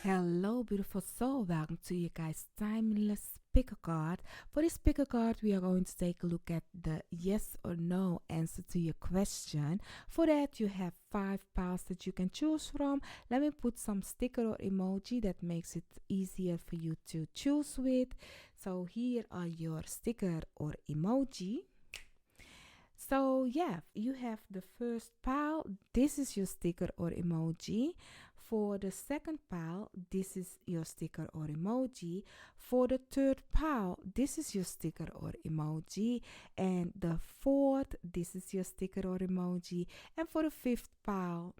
Hello, beautiful soul. Welcome to you guys' timeless pick a card. For this pick a card, we are going to take a look at the yes or no answer to your question. For that, you have 5 piles that you can choose from. Let me put some sticker or emoji that makes it easier for you to choose with. So here are your sticker or emoji. So yeah, you have the first pile. This is your sticker or emoji. For the second pile, this is your sticker or emoji. For the third pile, this is your sticker or emoji. And the fourth, this is your sticker or emoji. And for the fifth pile,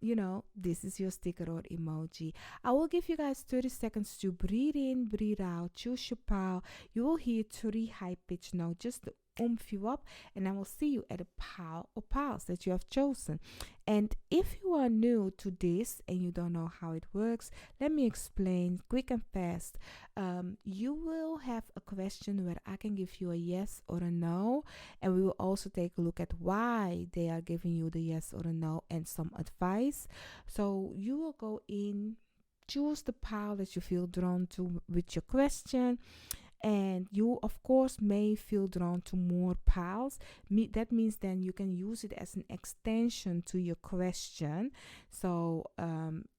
this is your sticker or emoji. I will give you guys 30 seconds to breathe in, breathe out, choose your pile. You will hear 3 high pitched notes just to oomph you up, and I will see you at a pile or piles that you have chosen. And if you are new to this and you don't know how it works, let me explain quick and fast. You will have a question where I can give you a yes or a no, and we will also take a look at why they are giving you the yes or a no and some advice. So you will go in, choose the pile that you feel drawn to with your question, and you of course may feel drawn to more piles. That means then you can use it as an extension to your question. So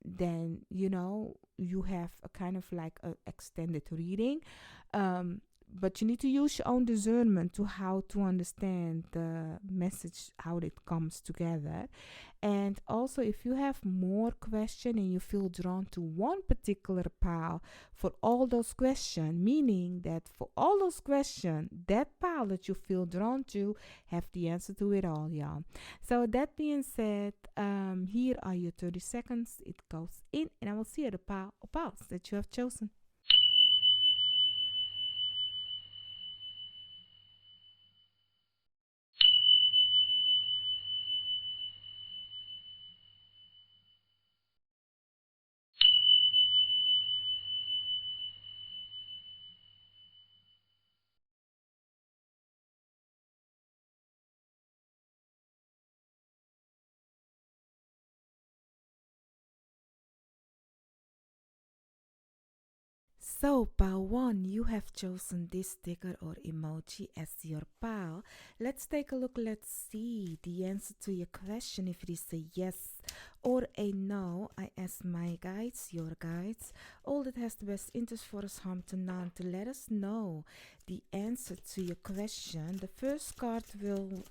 then you have a kind of like a extended reading, but you need to use your own discernment to how to understand the message, how it comes together. And also, if you have more questions and you feel drawn to one particular pile for all those questions, meaning that for all those questions, that pile that you feel drawn to have the answer to it all, y'all. So that being said, here are your 30 seconds. It goes in, and I will see the pile or piles that you have chosen. So, pile 1, you have chosen this sticker or emoji as your pile. Let's take a look. Let's see the answer to your question. If it is a yes or a no, I ask my guides, your guides, all that has the best interest for us, harm to none, to let us know the answer to your question. The first card will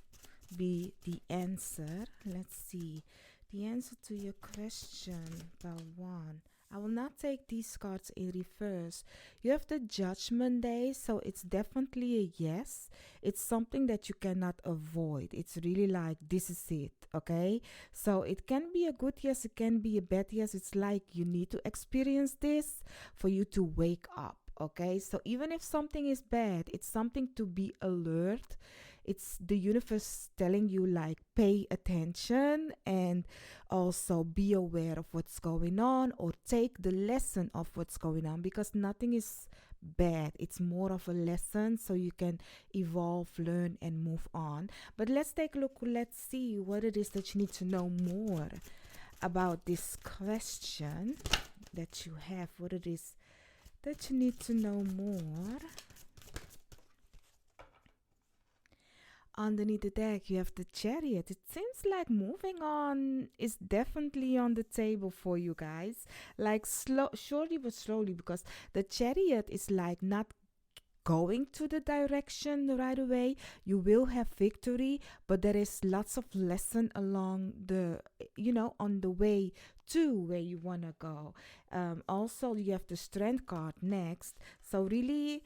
be the answer. Let's see the answer to your question, pile 1. I will not take these cards in reverse. You have the Judgment Day, so it's definitely a yes. It's something that you cannot avoid. It's really like this is it, okay? So it can be a good yes, it can be a bad yes. It's like you need to experience this for you to wake up, okay? So even if something is bad, it's something to be alert. It's the universe telling you like pay attention and also be aware of what's going on, or take the lesson of what's going on, because nothing is bad. It's more of a lesson so you can evolve, learn, and move on. But let's take a look. Let's see what it is that you need to know more about this question that you have, what it is that you need to know more. Underneath the deck, you have the Chariot. It seems like moving on is definitely on the table for you guys. Like surely but slowly, because the Chariot is like not going to the direction right away. You will have victory, but there is lots of lesson along the, on the way to where you want to go. Also, you have the Strength card next. So really,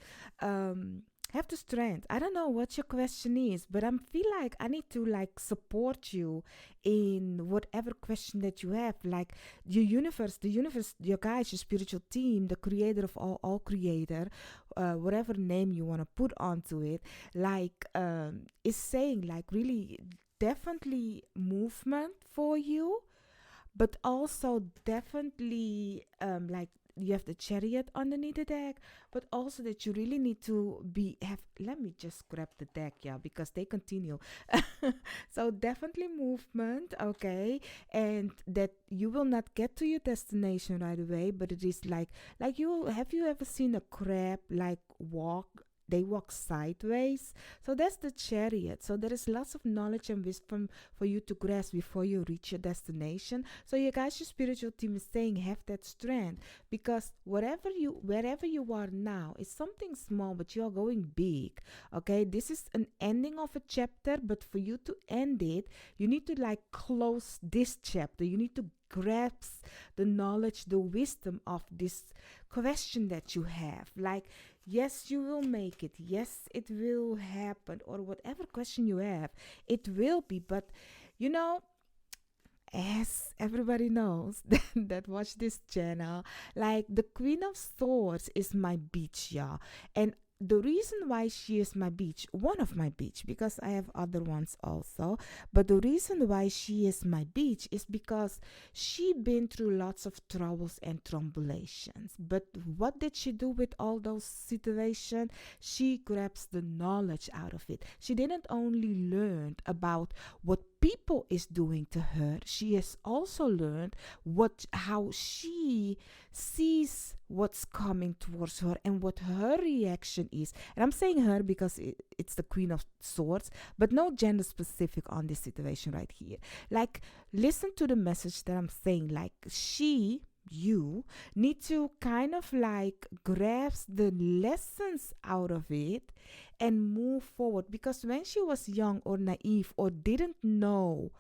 have the strength. I don't know what your question is, but I feel like I need to like support you in whatever question that you have. Like your universe, the universe, your guides, your spiritual team, the creator of all creator, whatever name you want to put onto it, like is saying like really definitely movement for you, but also definitely like you have the Chariot underneath the deck, but also that you really need to let me just grab the deck, yeah, because they continue. So definitely movement, okay, and that you will not get to your destination right away, but it is like you ever seen a crab like walk, they walk sideways? So that's the Chariot. So there is lots of knowledge and wisdom for you to grasp before you reach your destination. So you guys, your spiritual team is saying have that strength, because wherever you are now is something small, but you are going big. Okay, this is an ending of a chapter, but for you to end it, you need to like close this chapter. You need to grasp the knowledge, the wisdom of this question that you have. Like, yes, you will make it. Yes, it will happen. Or whatever question you have, it will be. But, you know, as everybody knows that watch this channel, like the Queen of Swords is my beach, y'all. And the reason why she is my beach, one of my beach, because I have other ones also, but the reason why she is my beach is because she been through lots of troubles and tribulations. But what did she do with all those situations? She grabs the knowledge out of it. She didn't only learn about what people is doing to her, she has also learned how she sees what's coming towards her and what her reaction is. And I'm saying her because it's the Queen of Swords, but no gender specific on this situation right here. Like, listen to the message that I'm saying. Like, you need to kind of like grasp the lessons out of it and move forward, because when she was young or naive or didn't know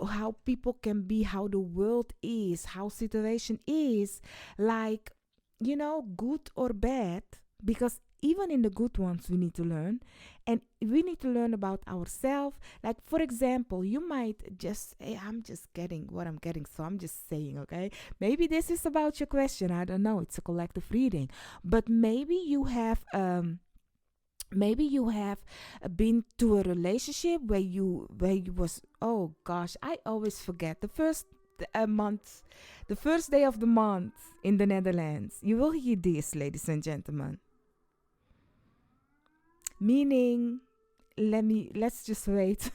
how people can be, how the world is, how situation is, like, you know, good or bad, because even in the good ones we need to learn, and we need to learn about ourselves. Like, for example, you might just, hey, I'm just getting what I'm getting, so I'm just saying, okay, maybe this is about your question, I don't know, it's a collective reading, but maybe you have been to a relationship where you was, oh gosh, I always forget the first month, the first day of the month in the Netherlands. You will hear this, ladies and gentlemen, meaning, let's just wait.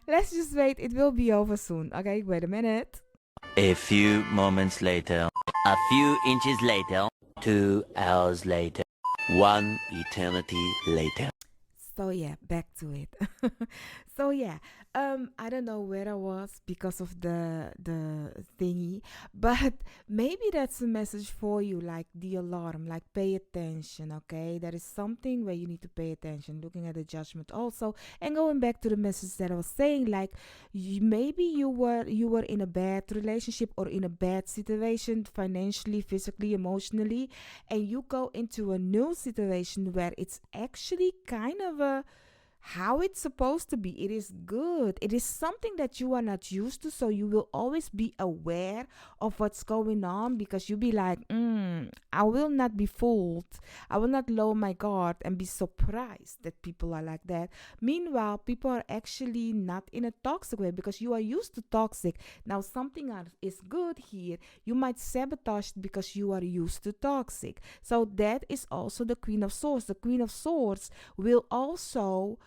Let's just wait, it will be over soon. Okay, wait a minute. A few moments later, a few inches later, 2 hours later, 1 eternity later. So yeah, back to it. So yeah, I don't know where I was because of the thingy, but maybe that's a message for you, like the alarm, like pay attention, okay? There is something where you need to pay attention, looking at the judgment also, and going back to the message that I was saying, like maybe you were in a bad relationship or in a bad situation, financially, physically, emotionally, and you go into a new situation where it's actually kind of how it's supposed to be. It is good. It is something that you are not used to, so you will always be aware of what's going on, because you'll be like, I will not be fooled. I will not lower my guard and be surprised that people are like that. Meanwhile, people are actually not in a toxic way, because you are used to toxic. Now something is good here. You might sabotage it because you are used to toxic. So that is also the Queen of Swords. The Queen of Swords will also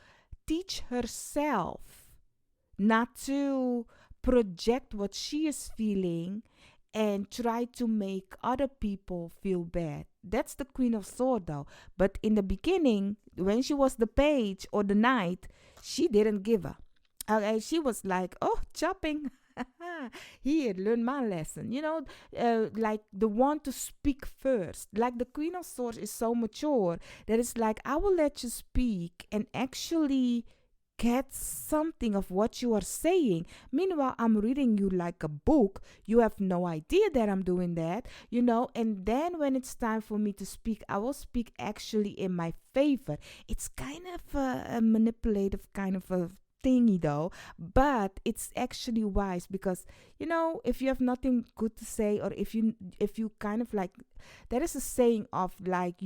teach herself not to project what she is feeling and try to make other people feel bad. That's the Queen of Swords though. But in the beginning, when she was the page or the knight, she didn't give up. Okay, she was like, oh, chopping. Here, learn my lesson. You know, like the one to speak first. Like the Queen of Swords is so mature that it's like, I will let you speak and actually get something of what you are saying. Meanwhile, I'm reading you like a book. You have no idea that I'm doing that, you know. And then when it's time for me to speak, I will speak actually in my favor. It's kind of a manipulative kind of a thingy though, but it's actually wise, because you know, if you have nothing good to say, or if you kind of like, there is a saying of like,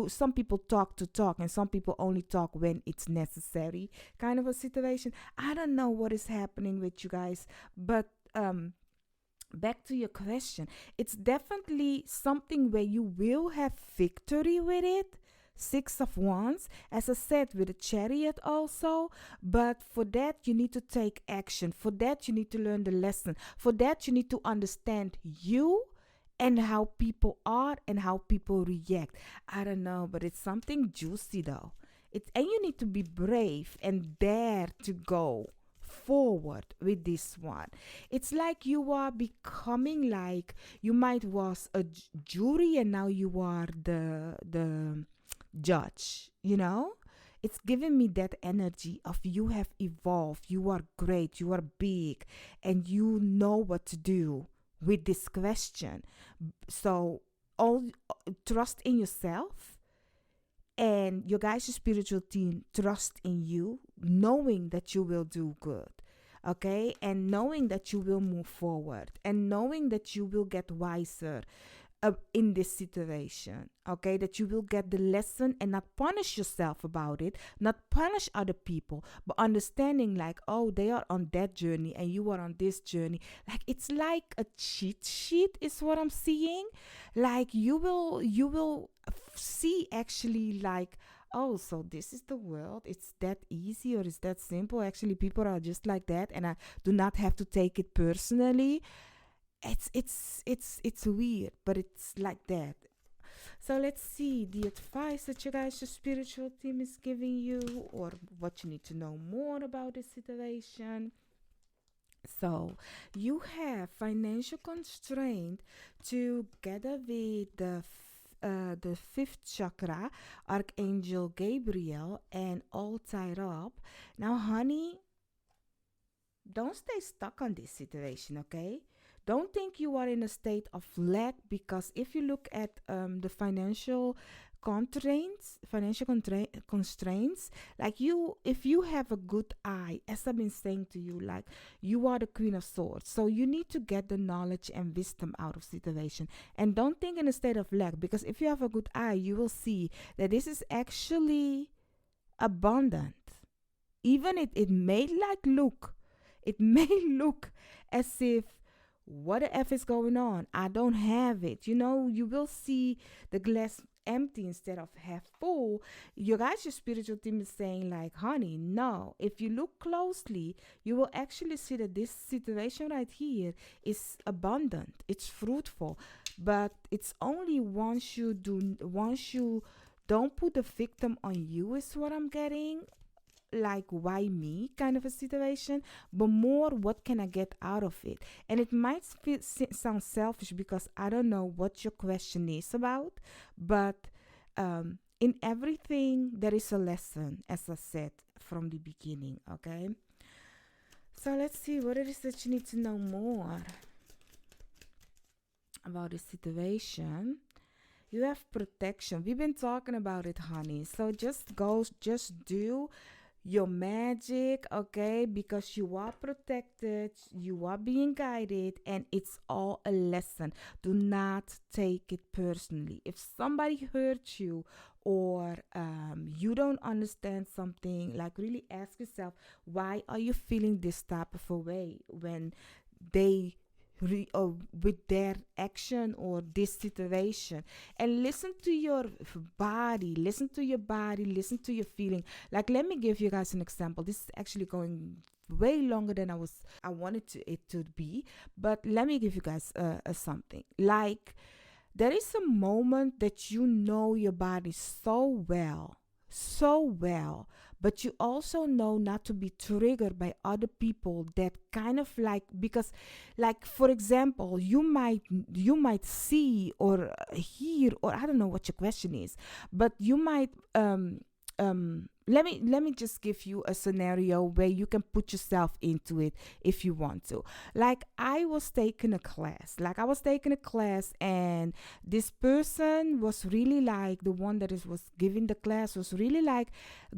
some people talk to talk and some people only talk when it's necessary, kind of a situation. I don't know what is happening with you guys, but back to your question, it's definitely something where you will have victory with it. Six of Wands, as I said, with a Chariot also. But for that, you need to take action. For that, you need to learn the lesson. For that, you need to understand you and how people are and how people react. I don't know, but it's something juicy though. And you need to be brave and dare to go forward with this one. It's like you are becoming like you might was a jury and now you are the judge, you know? It's giving me that energy of you have evolved, you are great, you are big, and you know what to do with this question. So, all trust in yourself, and your guys' spiritual team trust in you, knowing that you will do good. Okay, and knowing that you will move forward, and knowing that you will get wiser in this situation. Okay, that you will get the lesson and not punish yourself about it, not punish other people, but understanding like, oh, they are on that journey and you are on this journey. Like it's like a cheat sheet is what I'm seeing. Like you will see actually like, oh, so this is the world. It's that easy or it's that simple. Actually, people are just like that, and I do not have to take it personally. It's weird, but it's like that. So let's see the advice that you guys, your spiritual team, is giving you, or what you need to know more about this situation. So you have financial constraint together with the fifth chakra, Archangel Gabriel, and all tied up. Now, honey, don't stay stuck on this situation, okay? Don't think you are in a state of lack, because if you look at the constraints, like if you have a good eye, as I've been saying to you, like you are the Queen of Swords, so you need to get the knowledge and wisdom out of situation, and don't think in a state of lack, because if you have a good eye, you will see that this is actually abundant. Even it may it may look as if, what the F is going on? I don't have it. You know, you will see the glass empty instead of half full. Your guys, your spiritual team is saying like, honey, no. If you look closely, you will actually see that this situation right here is abundant. It's fruitful. But it's only once you don't put the victim on you is what I'm getting, like why me kind of a situation, but more what can I get out of it. And it might sound selfish, because I don't know what your question is about, but in everything there is a lesson, as I said from the beginning. Okay, so let's see what it is that you need to know more about the situation. You have protection. We've been talking about it, honey. So just do your magic, okay? Because you are protected, you are being guided, and it's all a lesson. Do not take it personally. If somebody hurt you, or you don't understand something, like really ask yourself, why are you feeling this type of a way when they with their action or this situation. And listen to your body, listen to your feeling. Like, let me give you guys an example. This is actually going way longer than I wanted it to be, but let me give you guys something. Like, there is a moment that you know your body so well, but you also know not to be triggered by other people that kind of like, because like, for example, you might see or hear, or I don't know what your question is, but you might let me just give you a scenario where you can put yourself into it if you want to. Like, I was taking a class, and this person was really like, the one that was giving the class was really like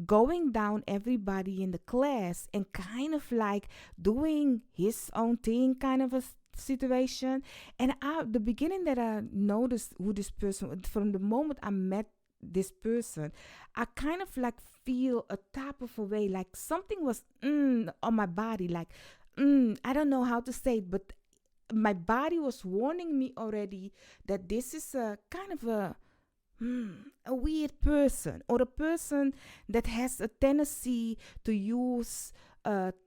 going down everybody in the class and kind of like doing his own thing, kind of a situation. And the beginning that I noticed who this person, from the moment I met this person, I kind of like feel a type of a way, like something was on my body, like I don't know how to say it, but my body was warning me already that this is a kind of a weird person, or a person that has a tendency to use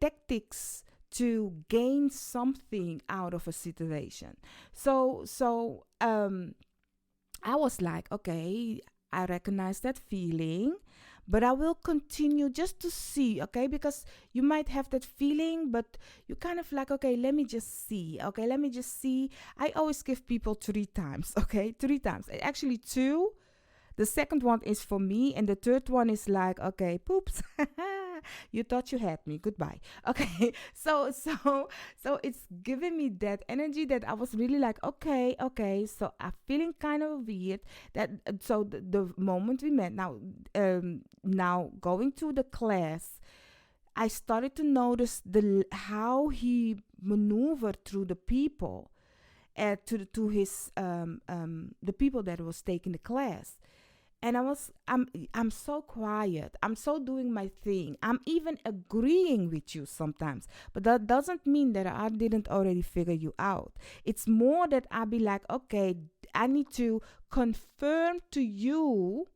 tactics to gain something out of a situation. So I was like, okay, I recognize that feeling, but I will continue just to see, okay? Because you might have that feeling, but you kind of like, okay, let me just see, okay? Let me just see. I always give people 3 times, okay? 3 times. Actually, 2. The second one is for me, and the third one is like, okay, poops. You thought you had me. Goodbye. Okay. So it's giving me that energy that I was really like, okay. So I'm feeling kind of weird. That so the moment we met, now going to the class, I started to notice how he maneuvered through the people, to his the people that was taking the class. And I'm so quiet. I'm so doing my thing. I'm even agreeing with you sometimes. But that doesn't mean that I didn't already figure you out. It's more that I be like, okay, I need to confirm to you.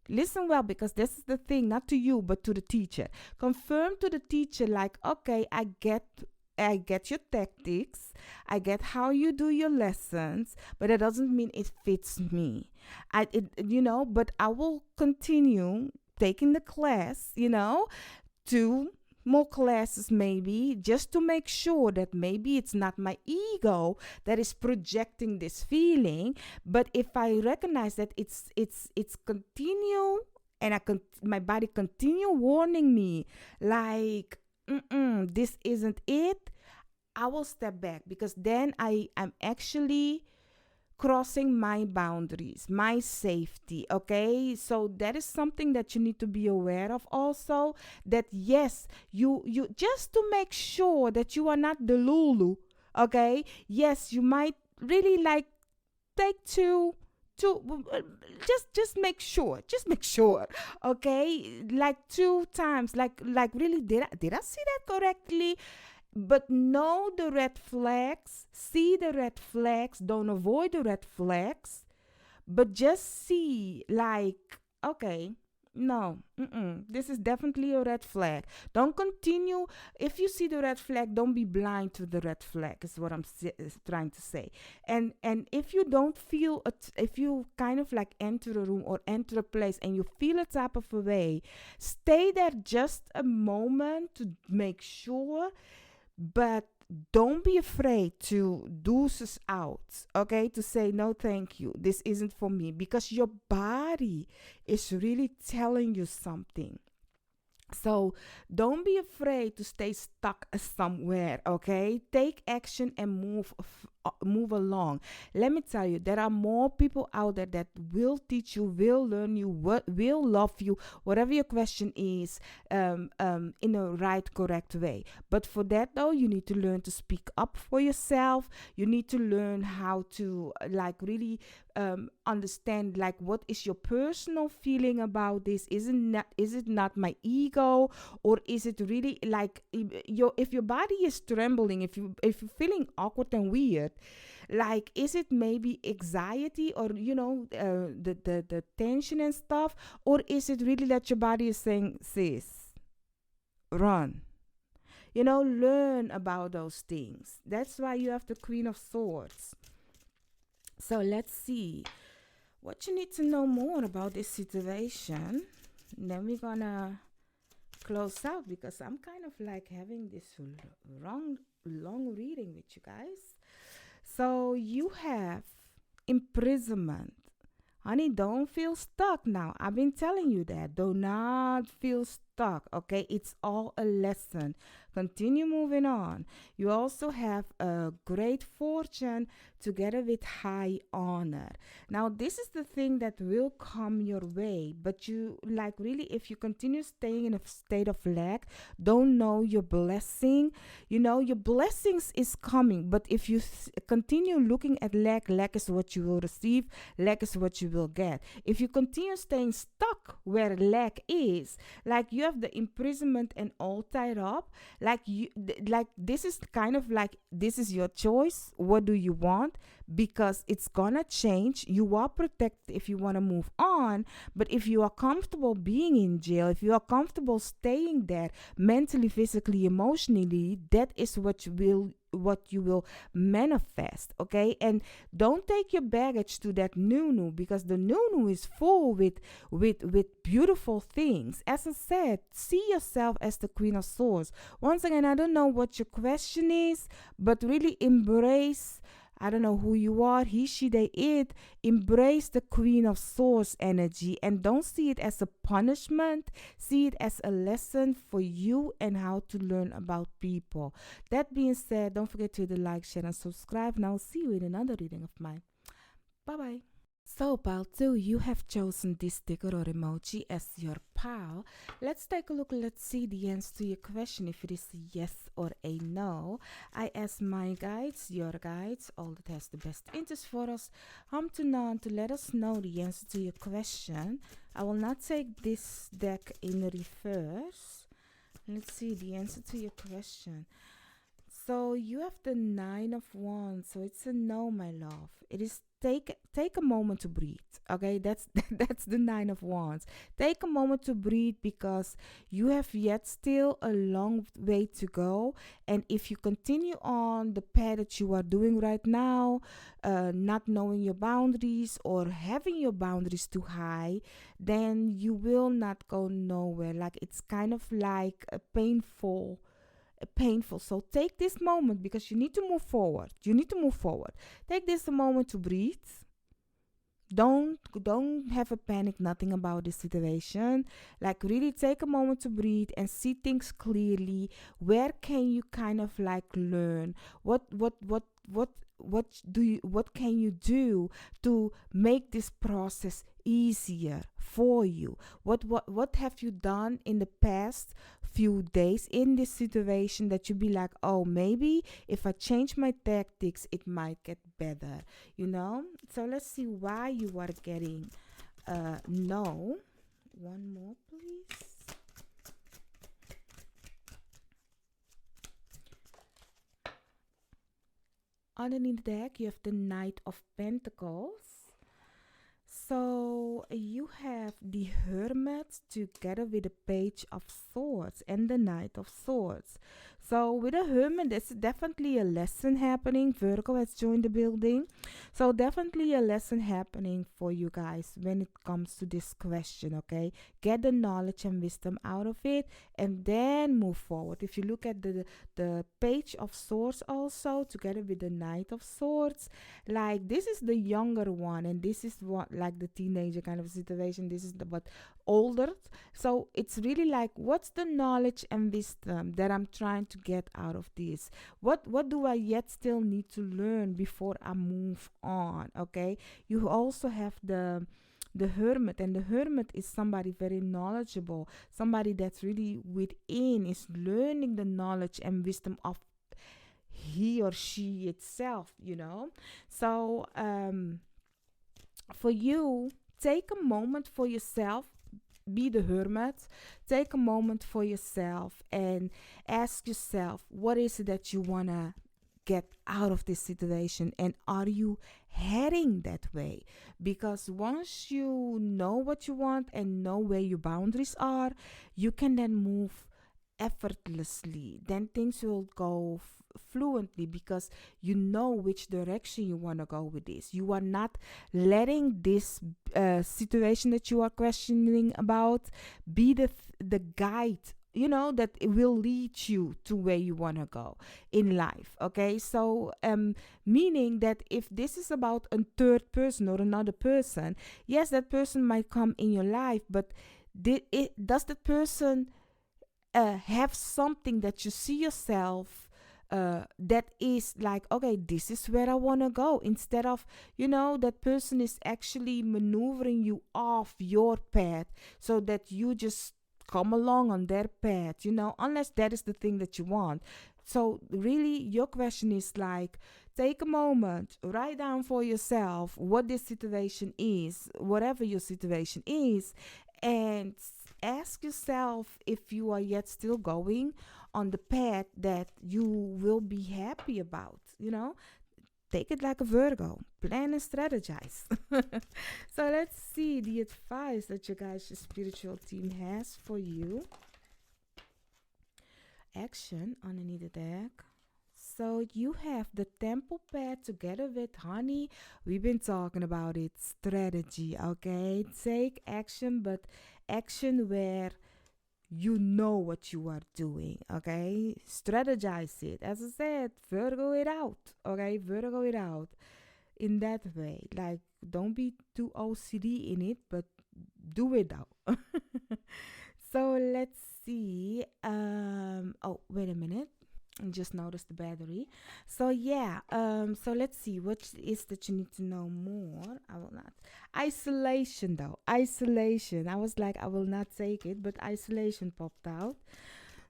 Listen well, because this is the thing, not to you, but to the teacher. Confirm to the teacher, like, okay, I get your tactics. I get how you do your lessons, but it doesn't mean it fits me. But I will continue taking the class, 2 more classes maybe, just to make sure that maybe it's not my ego that is projecting this feeling. But if I recognize that it's continue, and my body continue warning me like, this isn't it, I will step back, because then I'm actually crossing my boundaries, my safety. Okay, so that is something that you need to be aware of also, that yes, you just to make sure that you are not the Lulu. Okay, yes, you might really like take two just make sure, okay, like 2 times, like really, did I see that correctly? But know the red flags, see the red flags, don't avoid the red flags, but just see, like, okay, no, this is definitely a red flag. Don't continue. If you see the red flag, don't be blind to the red flag, is what I'm trying to say. And if you don't feel it, if you kind of like enter a room or enter a place and you feel a type of a way, stay there just a moment to make sure, but don't be afraid to deuces out, okay? To say, no, thank you. This isn't for me, because your body is really telling you something. So don't be afraid to stay stuck somewhere, okay? Take action and move along. Let me tell you, there are more people out there that will teach you, will learn you, will love you, whatever your question is, in a right, correct way. But for that, though, you need to learn to speak up for yourself. You need to learn how to really understand, like, what is your personal feeling about this. Is it not my ego, or is it really like if your body is trembling, if you're feeling awkward and weird, like, is it maybe anxiety, or the tension and stuff, or is it really that your body is saying, sis, run? Learn about those things. That's why you have the Queen of Swords. So let's see what you need to know more about this situation. Then we're gonna close out, because I'm kind of like having this long reading with you guys. So you have imprisonment. Honey, don't feel stuck now. I've been telling you that. Do not feel stuck, okay? It's all a lesson. Continue moving on. You also have a great fortune together with high honor. Now, this is the thing that will come your way, but you, like, really, if you continue staying in a state of lack, don't know your blessing. Your blessings is coming, but if you continue looking at lack is what you will receive, lack is what you will get. If you continue staying stuck where lack is, like you have the imprisonment and all tied up, Like like this is kind of like, this is your choice. What do you want? Because it's gonna change. You are protected if you want to move on, but if you are comfortable being in jail, if you are comfortable staying there mentally, physically, emotionally, that is what you will manifest. Okay, and don't take your baggage to that new, because the new is full with beautiful things. As I said, see yourself as the Queen of Swords. Once again, I don't know what your question is, but really embrace, I don't know who you are, he, she, they, it. Embrace the Queen of Swords energy and don't see it as a punishment. See it as a lesson for you and how to learn about people. That being said, don't forget to hit the like, share, and subscribe. And I'll see you in another reading of mine. Bye bye. So, pal 2, you have chosen this sticker or emoji as your pal. Let's take a look. Let's see the answer to your question, if it is a yes or a no. I ask my guides, your guides, all that has the best interest for us, to know, to let us know the answer to your question. I will not take this deck in reverse. Let's see the answer to your question. So you have the 9 of Wands, so it's a no, my love. It is take a moment to breathe. Okay, that's that's the 9 of Wands. Take a moment to breathe because you have yet still a long way to go. And if you continue on the path that you are doing right now, not knowing your boundaries or having your boundaries too high, then you will not go nowhere. Like it's kind of like a painful. So take this moment because you need to move forward. Take this a moment to breathe. Don't have a panic, nothing about this situation. Like really take a moment to breathe and see things clearly. Where can you kind of like learn? What can you do to make this process easier for you? What have you done in the past few days in this situation that you be like, oh, maybe if I change my tactics it might get better, so let's see why you are getting no. One more please. Underneath the deck you have the Knight of Pentacles. So you have the Hermit together with the Page of Swords and the Knight of Swords. So with the Hermit, there's definitely a lesson happening. Virgo has joined the building. So definitely a lesson happening for you guys when it comes to this question, okay? Get the knowledge and wisdom out of it and then move forward. If you look at the Page of Swords also together with the Knight of Swords, like this is the younger one and this is what like the teenager kind of situation. This is the but older. So it's really like, what's the knowledge and wisdom that I'm trying to get out of this? What do I yet still need to learn before I move on? Okay, you also have the Hermit, and the Hermit is somebody very knowledgeable, somebody that's really within, is learning the knowledge and wisdom of he or she itself, so for you, take a moment for yourself. Be the Hermit. Take a moment for yourself and ask yourself, what is it that you want to get out of this situation, and are you heading that way? Because once you know what you want and know where your boundaries are, you can then move effortlessly. Then things will go fluently because you know which direction you want to go with this. You are not letting this situation that you are questioning about be the guide, that it will lead you to where you want to go in life. Okay, so meaning that if this is about a third person or another person, yes, that person might come in your life, but does that person have something that you see yourself that is like, okay, this is where I want to go, instead of that person is actually maneuvering you off your path so that you just come along on their path, unless that is the thing that you want. So really your question is like, take a moment, write down for yourself what this situation is, whatever your situation is, and ask yourself if you are yet still going on the path that you will be happy about, take it like a Virgo, plan and strategize. So let's see the advice that your guys' spiritual team has for you. Action underneath the deck. So you have the temple pad together with honey. We've been talking about it. Strategy, okay? Take action, but action where you know what you are doing, okay? Strategize it. As I said, Virgo it out, okay? Virgo it out in that way. Like, don't be too OCD in it, but do it out. So let's see. Oh, wait a minute. I just noticed the battery. So yeah. So let's see. What is that you need to know more? I will not. Isolation though. Isolation. I was like, I will not take it, but isolation popped out.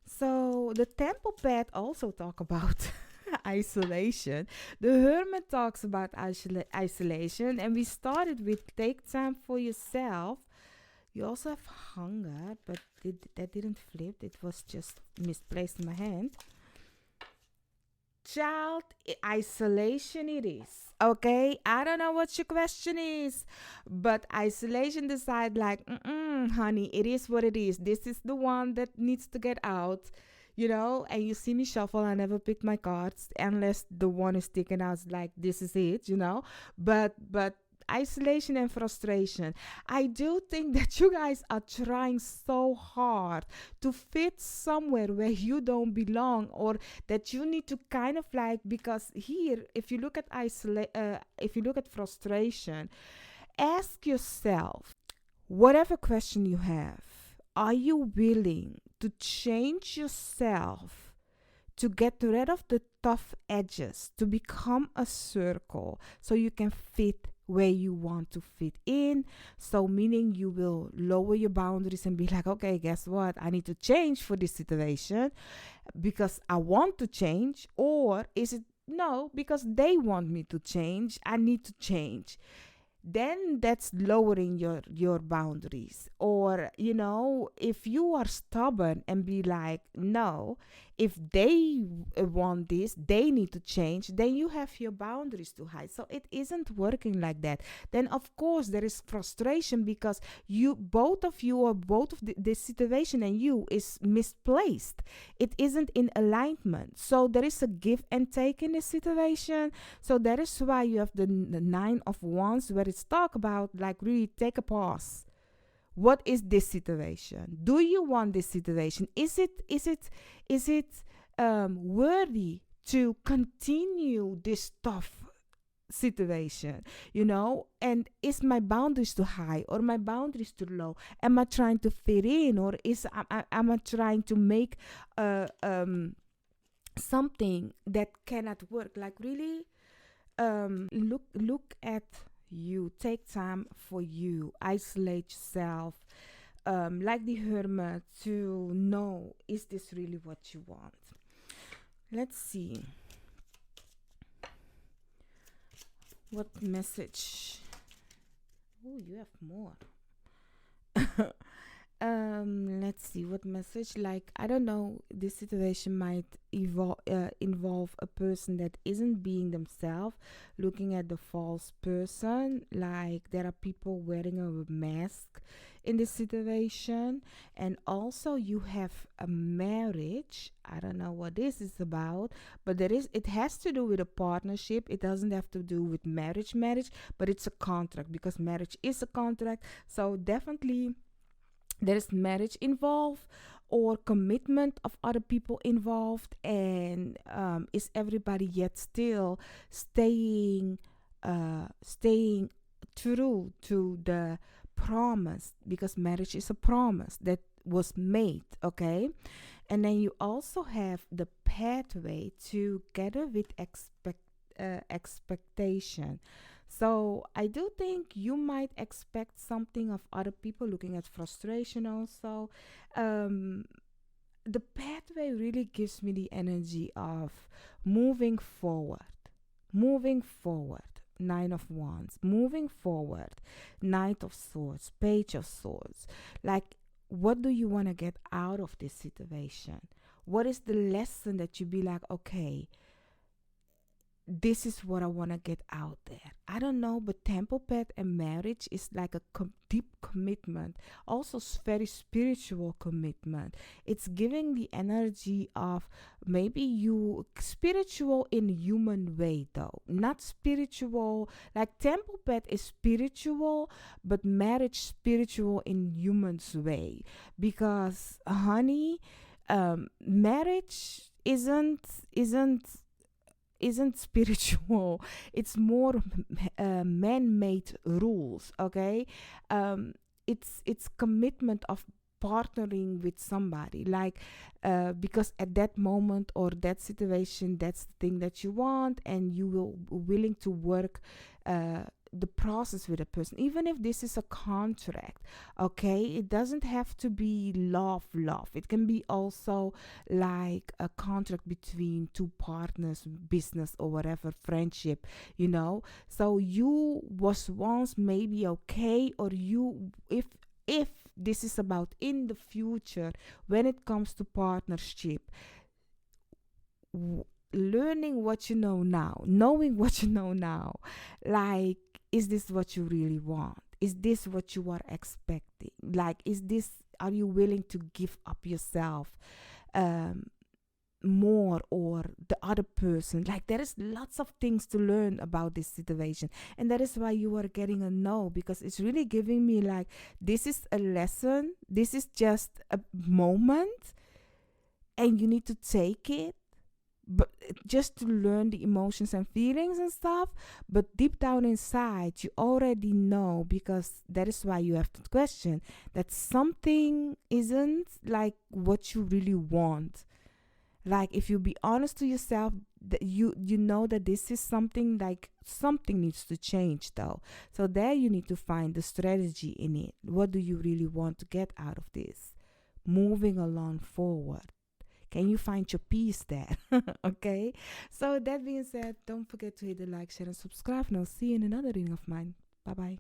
So the temple pad also talk about isolation. The hermit talks about isolation, and we started with take time for yourself. You also have hunger, but that didn't flip. It was just misplaced in my hand. Child, isolation it is. Okay, I don't know what your question is, but isolation decide like, honey, it is what it is. This is the one that needs to get out, and you see me shuffle. I never pick my cards unless the one is sticking out like this is it, but isolation and frustration. I do think that you guys are trying so hard to fit somewhere where you don't belong, or that you need to kind of like, because here, if you look at if you look at frustration, ask yourself, whatever question you have, are you willing to change yourself to get rid of the tough edges, to become a circle so you can fit where you want to fit in? So meaning you will lower your boundaries and be like, okay, guess what? I need to change for this situation because I want to change. Or is it no, because they want me to change, I need to change? Then that's lowering your boundaries. Or if you are stubborn and be like, no, if they want this, they need to change, then you have your boundaries too high. So it isn't working like that. Then of course there is frustration because both of you, or both of the situation and you is misplaced. It isn't in alignment. So there is a give and take in this situation. So that is why you have the 9 of Wands, where it's talk about like really take a pause. What is this situation? Do you want this situation? Is it worthy to continue this tough situation? And is my boundaries too high or my boundaries too low? Am I trying to fit in, or am I trying to make something that cannot work? Like really, look at you. Take time for you. Isolate yourself, like the hermit, to know, is this really what you want? Let's see what message. Oh, you have more. Let's see what message. Like, I don't know, this situation might involve a person that isn't being themselves, looking at the false person. Like, there are people wearing a mask in this situation. And also you have a marriage. I don't know what this is about, but it has to do with a partnership. It doesn't have to do with marriage, but it's a contract, because marriage is a contract. So definitely there is marriage involved, or commitment of other people involved. And is everybody yet still staying true to the promise? Because marriage is a promise that was made, okay? And then you also have the pathway together with expectation. So I do think you might expect something of other people, looking at frustration also. The pathway really gives me the energy of moving forward. 9 of Wands, moving forward. Knight of Swords, Page of Swords. Like, what do you want to get out of this situation? What is the lesson that you be like, okay, this is what I want to get out there? I don't know, but temple pet and marriage is like a deep commitment, also very spiritual commitment. It's giving the energy of maybe you spiritual in human way, though, not spiritual like temple pet is spiritual, but marriage spiritual in humans way, because honey, marriage isn't spiritual. It's more man-made rules. Okay, it's commitment of partnering with somebody, like because at that moment or that situation, that's the thing that you want, and you will willing to work the process with a person, even if this is a contract. Okay, it doesn't have to be love. It can be also like a contract between two partners, business or whatever, friendship, so you was once maybe okay, or you, if this is about in the future when it comes to partnership, learning what you know now, knowing what you know now, like, is this what you really want? Is this what you are expecting? Like, are you willing to give up yourself more, or the other person? Like, there is lots of things to learn about this situation, and that is why you are getting a no, because it's really giving me like, this is a lesson, this is just a moment, and you need to take it, but just to learn the emotions and feelings and stuff. But deep down inside, you already know, because that is why you have to question that something isn't like what you really want. Like, if you be honest to yourself, that you know that this is something, like something needs to change, though. So there you need to find the strategy in it. What do you really want to get out of this? Moving along forward. Can you find your peace there? Okay. So that being said, don't forget to hit the like, share, and subscribe. And I'll see you in another reading of mine. Bye bye.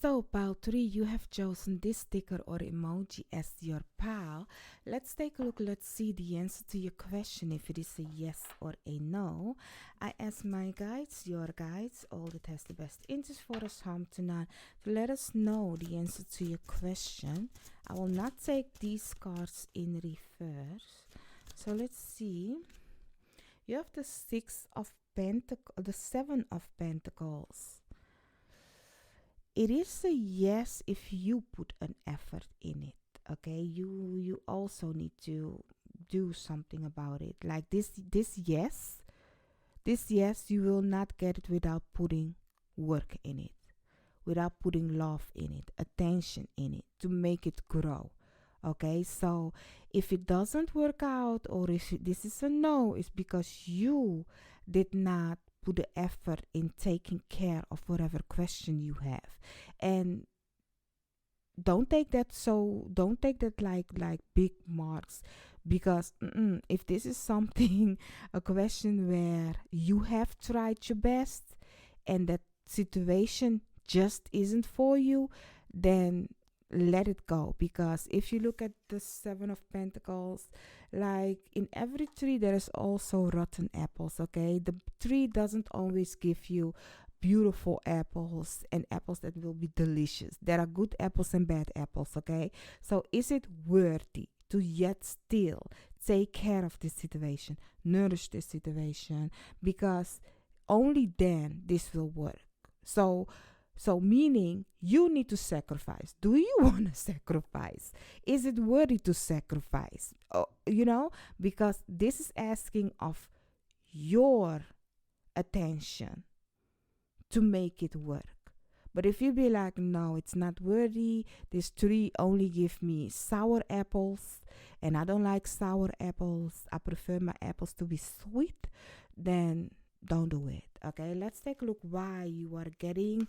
So, pal 3, you have chosen this sticker or emoji as your pal. Let's take a look. Let's see the answer to your question, if it is a yes or a no. I ask my guides, your guides, all that has the best interest for us home tonight, to let us know the answer to your question. I will not take these cards in reverse. So let's see. You have the 6 of Pentacles, the 7 of Pentacles. It is a yes if you put an effort in it. Okay, you also need to do something about it. Like this yes, you will not get it without putting work in it, without putting love in it, attention in it, to make it grow. Okay, so if it doesn't work out, or if this is a no, it's because you did not put the effort in taking care of whatever question you have. And don't take that like big marks, because if this is something a question where you have tried your best and that situation just isn't for you, then let it go. Because if you look at the 7 of Pentacles, like in every tree there is also rotten apples. Okay, the tree doesn't always give you beautiful apples and apples that will be delicious. There are good apples and bad apples. Okay, so is it worthy to yet still take care of this situation, nourish this situation? Because only then this will work. So meaning you need to sacrifice. Do you want to sacrifice? Is it worthy to sacrifice? Because this is asking of your attention to make it work. But if you be like, no, it's not worthy, this tree only give me sour apples, and I don't like sour apples, I prefer my apples to be sweet, then don't do it. Okay, let's take a look why you are getting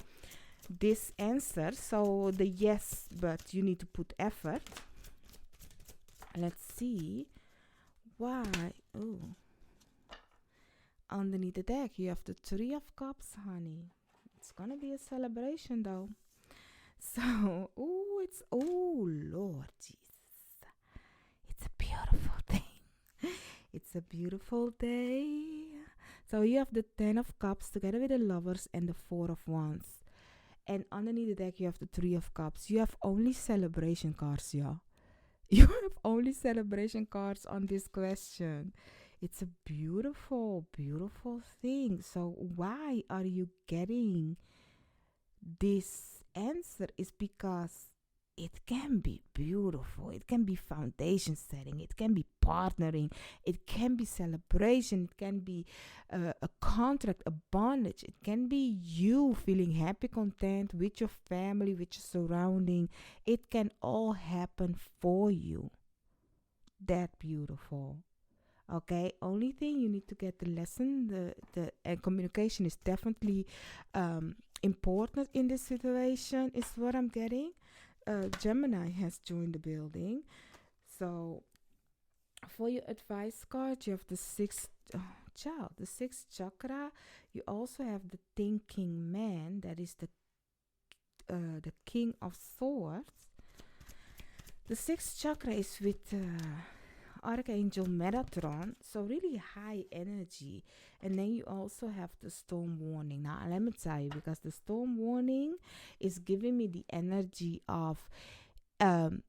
this answer. So the yes, but you need to put effort. Let's see why. Oh, underneath the deck you have the 3 of Cups, honey. It's gonna be a celebration though. So Lord Jesus, it's a beautiful thing. It's a beautiful day. So you have the Ten of Cups together with the Lovers and the Four of Wands. And underneath the deck, you have the Three of Cups. You have only celebration cards, yeah. You have only celebration cards on this question. It's a beautiful, beautiful thing. So why are you getting this answer? Is because it can be beautiful. It can be foundation setting. It can be partnering. It can be celebration. It can be a contract, a bondage. It can be you feeling happy, content with your family, with your surrounding. It can all happen for you. That beautiful. Okay, only thing you need to get the lesson. The and communication is definitely important in this situation. Is what I'm getting. Gemini has joined the building. So for your advice card, you have the the sixth chakra. You also have the thinking man. That is the king of swords. The sixth chakra is with Archangel Metatron, so really high energy. And then you also have the storm warning. Now, let me tell you, because the storm warning is giving me the energy of um,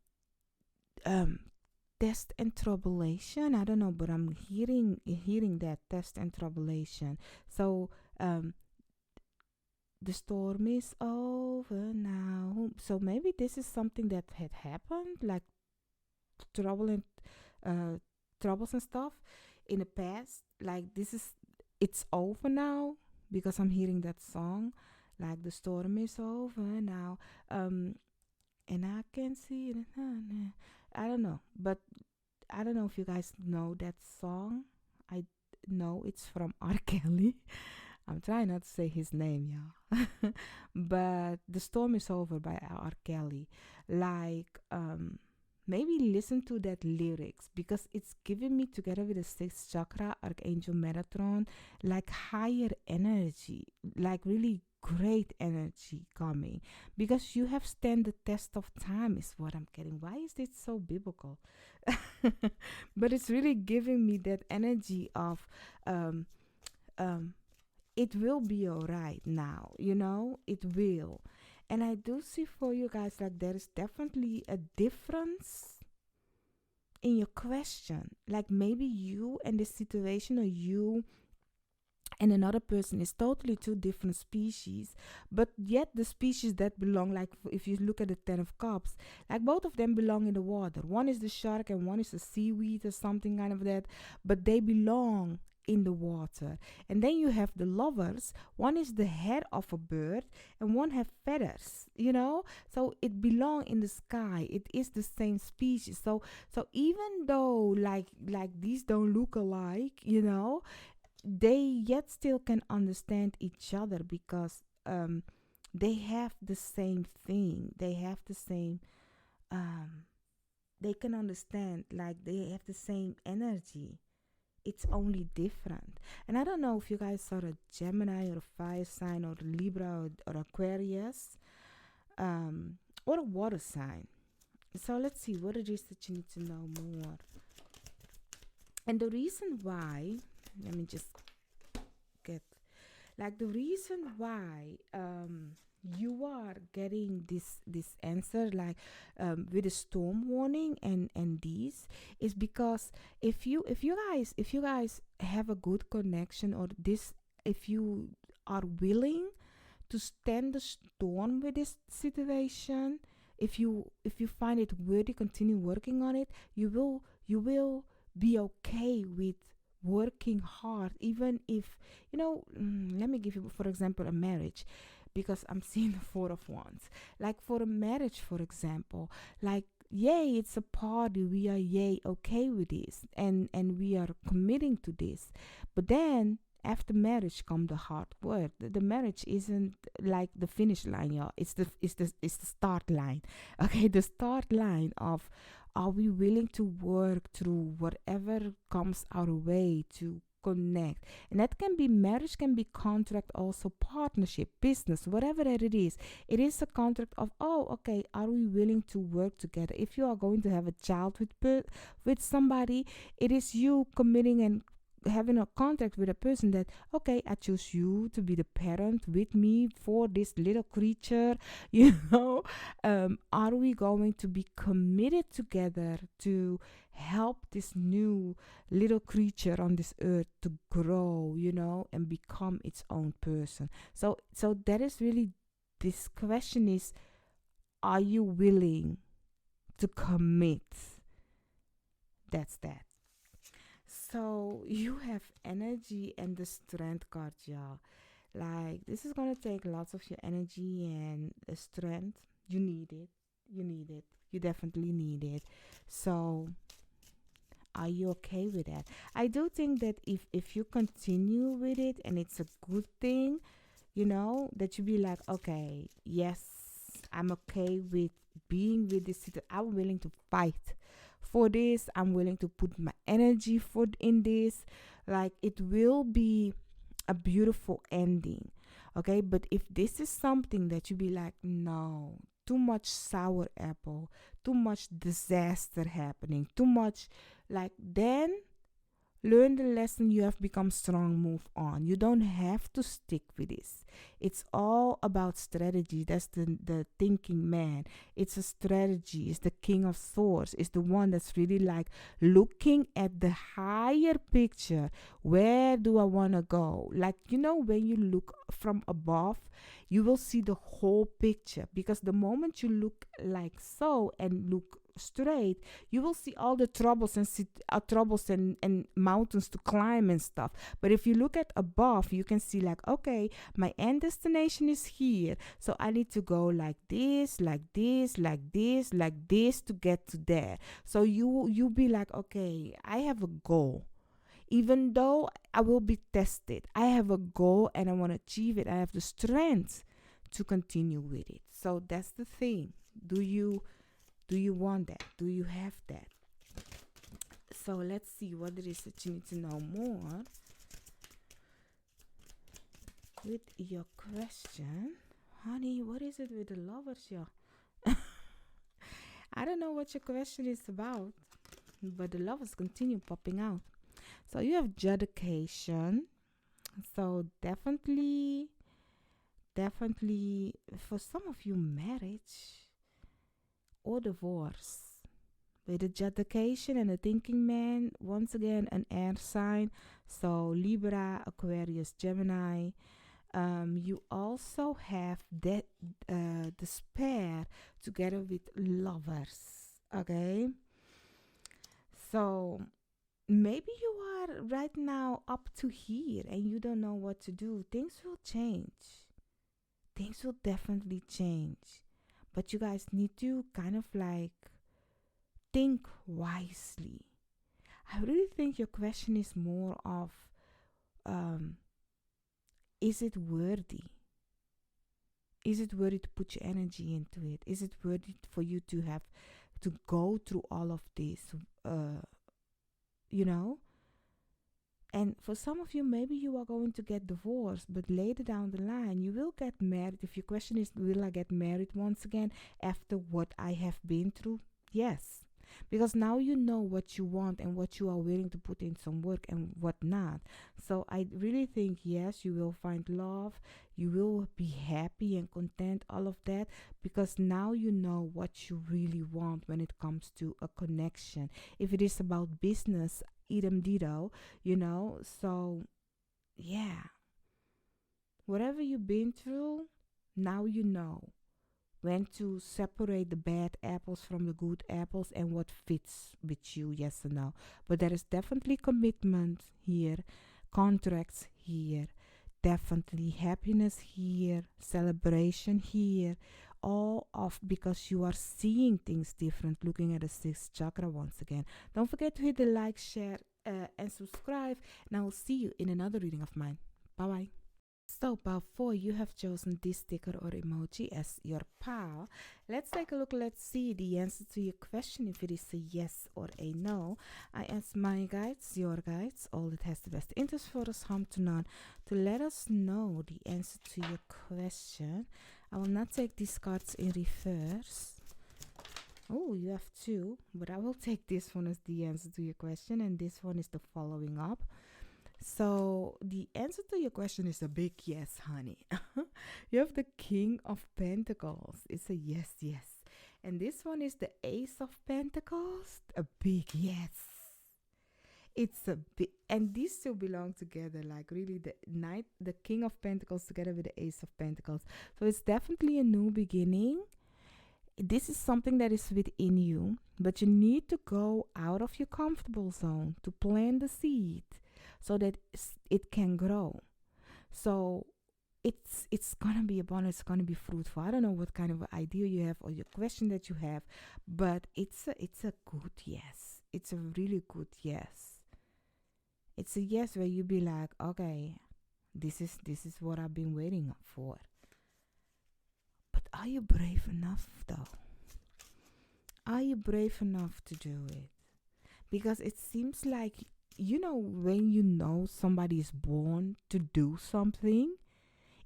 test and tribulation. I don't know, but I'm hearing that test and tribulation. So the storm is over now. So maybe this is something that had happened, like trouble and troubles and stuff in the past. Like it's over now, because I'm hearing that song, like the storm is over now, and I can see it. I don't know, but I don't know if you guys know that song. I know it's from R. Kelly. I'm trying not to say his name, y'all. But the storm is over by R. Kelly. Like maybe listen to that lyrics, because it's giving me, together with the sixth chakra, Archangel Metatron, like higher energy, like really great energy coming, because you have stand the test of time, is what I'm getting. Why is this so biblical? But it's really giving me that energy of um it will be all right now, it will. And I do see for you guys, like there is definitely a difference in your question. Like maybe you and the situation, or you and another person, is totally two different species, but yet the species that belong, like if you look at the Ten of Cups, like both of them belong in the water. One is the shark and one is the seaweed or something kind of that, but they belong in the water. And then you have the Lovers. One is the head of a bird and one have feathers, so it belong in the sky. It is the same species. So even though like these don't look alike, they yet still can understand each other, because they have the same thing. They have the same they can understand, like they have the same energy. It's only different. And I don't know if you guys are a Gemini or a fire sign, or Libra, or Aquarius, or a water sign. So let's see what it is that you need to know more. And the reason why, let me just get, like the reason why you are getting this answer, like with a storm warning and these, is because if you guys have a good connection, or this, if you are willing to stand the storm with this situation, if you find it worthy, continue working on it, you will be okay with working hard, even if let me give you, for example, a marriage, because I'm seeing the Four of Wands. Like for a marriage, for example, like yay, it's a party, we are yay okay with this, and we are committing to this. But then after marriage come the hard work. The marriage isn't like the finish line, y'all. It's the start line. Okay, the start line of, are we willing to work through whatever comes our way to connect. And that can be marriage, can be contract, also partnership, business, whatever that it is. It is a contract of, oh, okay, are we willing to work together? If you are going to have a child with somebody, it is you committing and having a contract with a person that, okay, I choose you to be the parent with me for this little creature. you know are we going to be committed together to help this new little creature on this earth to grow, and become its own person? So that is really, this question is, are you willing to commit? That's that. So you have energy and the strength card, y'all. Like, this is gonna take lots of your energy and strength. You need it. You need it. You definitely need it. So are you okay with that? I do think that if you continue with it and it's a good thing, that you be like, okay, yes, I'm okay with being with this situation. I'm willing to fight for this. I'm willing to put my energy for in this. Like, it will be a beautiful ending. Okay, but if this is something that you be like, no, too much sour apple, too much disaster happening, too much, like, then learn the lesson. You have become strong, move on. You don't have to stick with this. It's all about strategy. That's the thinking man. It's a strategy. It's the king of swords. It's the one that's really like looking at the higher picture. Where do I want to go? Like, when you look from above, you will see the whole picture, because the moment you look like so and look straight, you will see all the troubles and mountains to climb and stuff. But if you look at above, you can see like, okay, my end destination is here, so I need to go like this, like this, like this, like this to get to there. So you be like, okay, I have a goal. Even though I will be tested, I have a goal and I want to achieve it. I have the strength to continue with it. So that's the thing. Do you want that? Do you have that? So let's see what it is that you need to know more with your question. Honey, what is it with the lovers here? I don't know what your question is about, but the lovers continue popping out. So you have judication. So definitely for some of you, marriage or divorce. With the judication and the thinking man, once again an air sign. So Libra, Aquarius, Gemini. You also have that despair together with lovers. Okay. So maybe you are right now up to here and you don't know what to do. Things will change. Things will definitely change. But you guys need to kind of like think wisely. I really think your question is more of, is it worthy? Is it worthy to put your energy into it? Is it worthy for you to have to go through all of this? And for some of you, maybe you are going to get divorced, but later down the line, you will get married. If your question is, will I get married once again after what I have been through? Yes. Because now you know what you want and what you are willing to put in some work and what not. So I really think, yes, you will find love. You will be happy and content, all of that. Because now you know what you really want when it comes to a connection. If it is about business, idem ditto, So, yeah. Whatever you've been through, now you know when to separate the bad apples from the good apples and what fits with you, yes or no. But there is definitely commitment here, contracts here, definitely happiness here, celebration here, all of because you are seeing things different, looking at the sixth chakra once again. Don't forget to hit the like, share, and subscribe, and I will see you in another reading of mine. Bye bye. So, pile 4, you have chosen this sticker or emoji as your pile. Let's take a look. Let's see the answer to your question, if it is a yes or a no. I ask my guides, your guides, all that has the best interest for us, home to none, to let us know the answer to your question. I will not take these cards in reverse. Oh, you have two, but I will take this one as the answer to your question, and this one is the following up. So the answer to your question is a big yes, honey. You have the King of Pentacles. It's a yes, yes. And this one is the Ace of Pentacles. A big yes. It's a big, and these two belong together, like really the King of Pentacles together with the Ace of Pentacles. So it's definitely a new beginning. This is something that is within you, but you need to go out of your comfortable zone to plant the seed so that it can grow. So it's gonna be abundant, it's gonna be fruitful. I don't know what kind of idea you have or your question that you have, but it's a good yes. It's a really good yes. It's a yes where you be like, okay, this is what I've been waiting for. But are you brave enough though? Are you brave enough to do it? Because it seems like, when you know somebody is born to do something,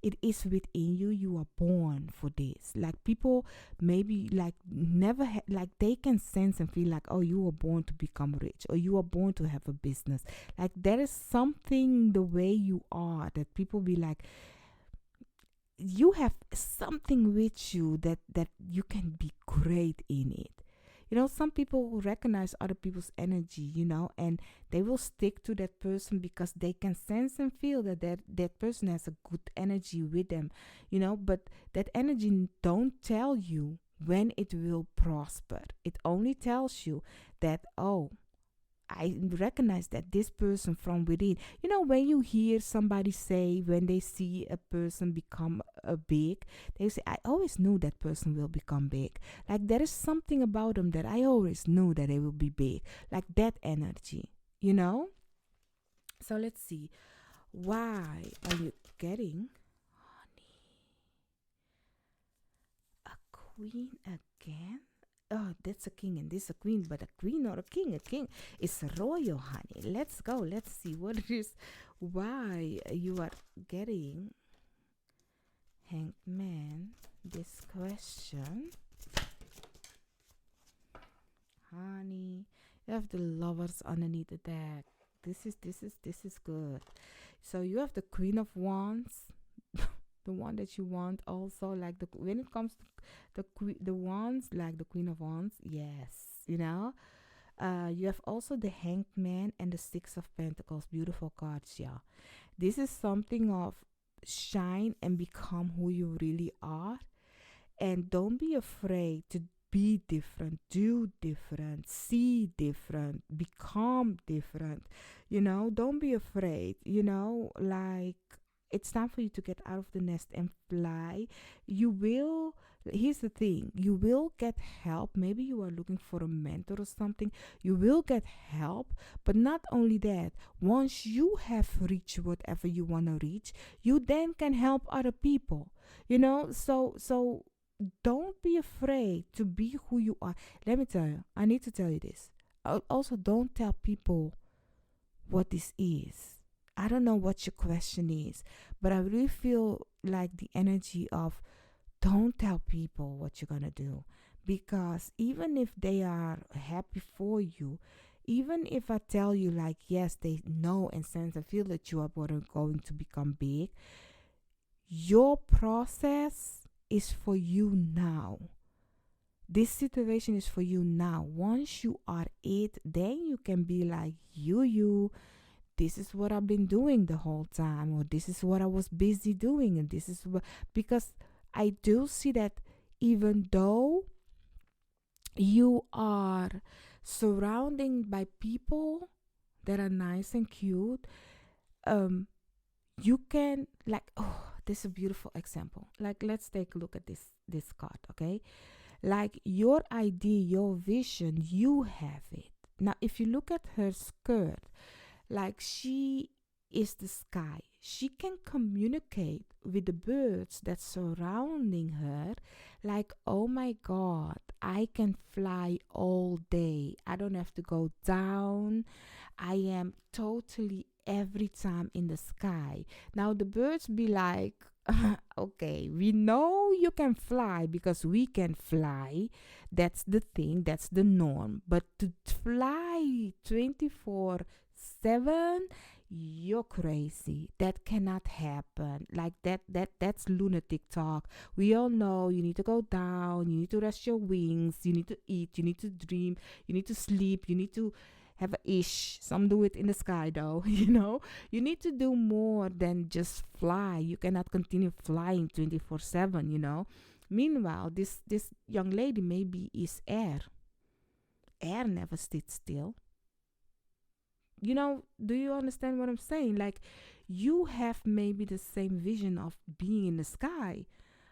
it is within you. You are born for this. Like people maybe like never like they can sense and feel like, oh, you were born to become rich, or you are born to have a business. Like there is something the way you are that people be like, you have something with you that you can be great in it. Some people recognize other people's energy, and they will stick to that person because they can sense and feel that person has a good energy with them, but that energy don't tell you when it will prosper. It only tells you that, oh, I recognize that this person from within. When you hear somebody say, when they see a person become big, they say, I always knew that person will become big. Like there is something about them that I always knew that they will be big. Like that energy, So let's see. Why are you getting, honey, a queen again? Oh, that's a king and this is a queen, but a queen or a king. A king is royal, honey. Let's go. Let's see what it is. Why you are getting, Hanged Man, this question. Honey, you have the Lovers underneath the deck. This is good. So you have the Queen of Wands. The one that you want also, like when it comes to the wands, like the Queen of Wands, yes, you have also the Hanged Man and the Six of Pentacles. Beautiful cards. Yeah, this is something of shine and become who you really are, and don't be afraid to be different, do different, see different, become different. Don't be afraid. Like it's time for you to get out of the nest and fly. Here's the thing, you will get help. Maybe you are looking for a mentor or something. You will get help, but not only that, once you have reached whatever you want to reach, you then can help other people. So don't be afraid to be who you are. Let me tell you, I need to tell you this. Also, don't tell people what this is. I don't know what your question is, but I really feel like the energy of don't tell people what you're going to do, because even if they are happy for you, even if I tell you like, yes, they know and sense and feel that you are going to become big, your process is for you now. This situation is for you now. Once you are it, then you can be like, this is what I've been doing the whole time, or this is what I was busy doing, and this is what, because I do see that even though you are surrounded by people that are nice and cute, you can, like, oh, this is a beautiful example. Like, let's take a look at this card, okay? Like your idea, your vision, you have it. Now, if you look at her skirt, like she is the sky. she can communicate with the birds that's surrounding her, like, oh my god, I can fly all day, I don't have to go down, I am totally every time in the sky. Now the birds be like, okay, we know you can fly because we can fly. That's the thing, that's the norm. But to fly 24/7, you're crazy. That cannot happen. Like that's lunatic talk. We all know you need to go down, you need to rest your wings, you need to eat, you need to dream, you need to sleep, you need to have a ish. Some do it in the sky though, You need to do more than just fly. You cannot continue flying 24/7, Meanwhile, this young lady maybe is air. Air never sits still. Do you understand what I'm saying? Like, you have maybe the same vision of being in the sky,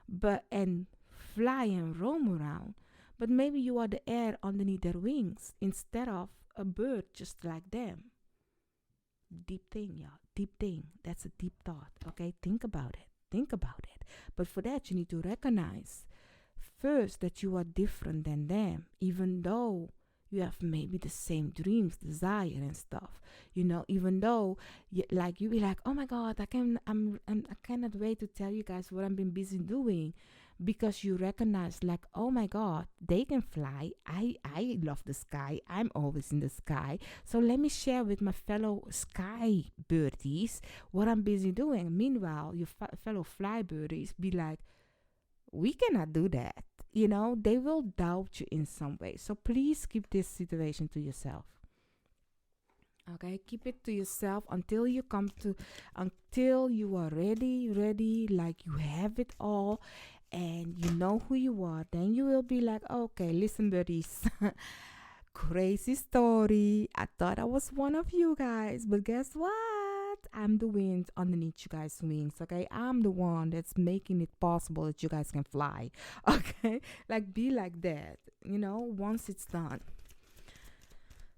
but and fly and roam around, but maybe you are the air underneath their wings instead of a bird just like them. Deep thing, y'all. Deep thing. That's a deep thought. Okay, think about it. Think about it. But for that, you need to recognize first that you are different than them, even though you have maybe the same dreams, desire, and stuff. Even though you be like, oh my God, I cannot wait to tell you guys what I've been busy doing, because you recognize, like, oh my God, they can fly. I love the sky. I'm always in the sky. So let me share with my fellow sky birdies what I'm busy doing. Meanwhile, your fellow fly birdies be like, we cannot do that. They will doubt you in some way. So please keep this situation to yourself. Okay, keep it to yourself until you are ready, like you have it all and you know who you are. Then you will be like, okay, listen, buddies. Crazy story. I thought I was one of you guys, but guess what? I'm the wind underneath you guys' wings, okay? I'm the one that's making it possible that you guys can fly, okay? Like, be like that, once it's done.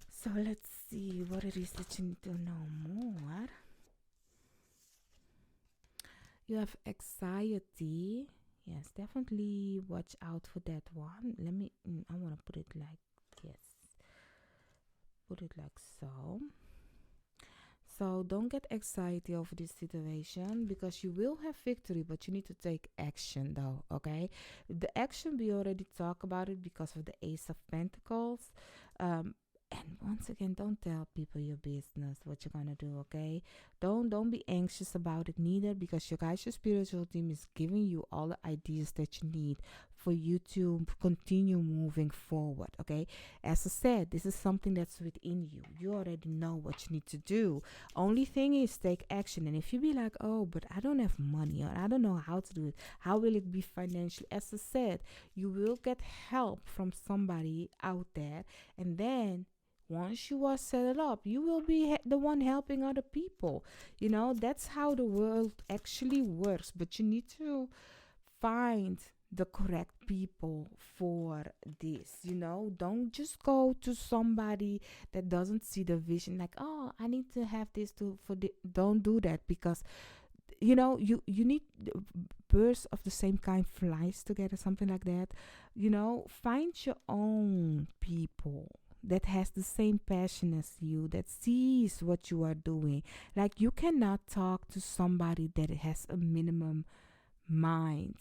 So let's see what it is that you need to know more. You have anxiety. Yes, definitely watch out for that one. I want to put it like, yes. Put it like so. So don't get anxiety over this situation, because you will have victory, but you need to take action though, okay? The action, we already talked about it because of the Ace of Pentacles. And once again, don't tell people your business, what you're gonna do, okay? Don't be anxious about it neither, because your spiritual team is giving you all the ideas that you need for you to continue moving forward, okay? As I said, this is something that's within you. You already know what you need to do. Only thing is take action. And if you be like, oh, but I don't have money, or I don't know how to do it, how will it be financially? As I said, you will get help from somebody out there, and then once you are set up, you will be the one helping other people. That's how the world actually works. But you need to find the correct people for this. Don't just go to somebody that doesn't see the vision, like, oh, I need to have this don't do that, because you need birds of the same kind flies together, something like that. Find your own people that has the same passion as you, that sees what you are doing. Like, you cannot talk to somebody that has a minimum mind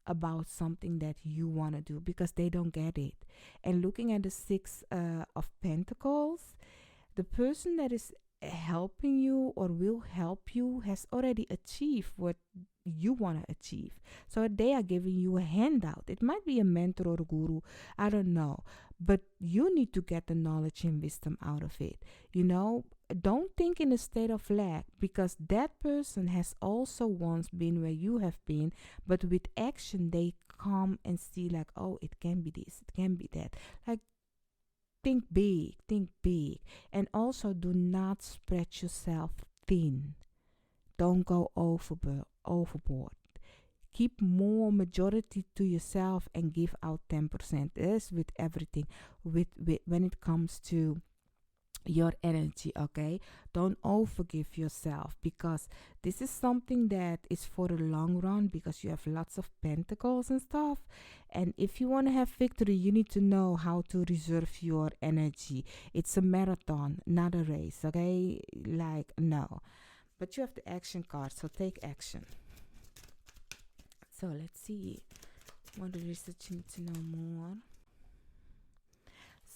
about something that you want to do, because they don't get it. And looking at the Six of Pentacles, the person that is helping you or will help you has already achieved what you want to achieve. So they are giving you a handout. It might be a mentor or a guru, I don't know, but you need to get the knowledge and wisdom out of it. Don't think in a state of lack, because that person has also once been where you have been, but with action they come and see, like, oh, it can be this, it can be that. Like, think big, and also do not spread yourself thin. Don't go overboard. Keep more majority to yourself and give out 10%. This with everything, with when it comes to your energy. Okay, don't overgive yourself, because this is something that is for the long run, because you have lots of pentacles and stuff. And if you want to have victory, you need to know how to reserve your energy. It's a marathon, not a race. Okay, like, no, but you have the action card, so take action. So let's see what it is that you need to know more.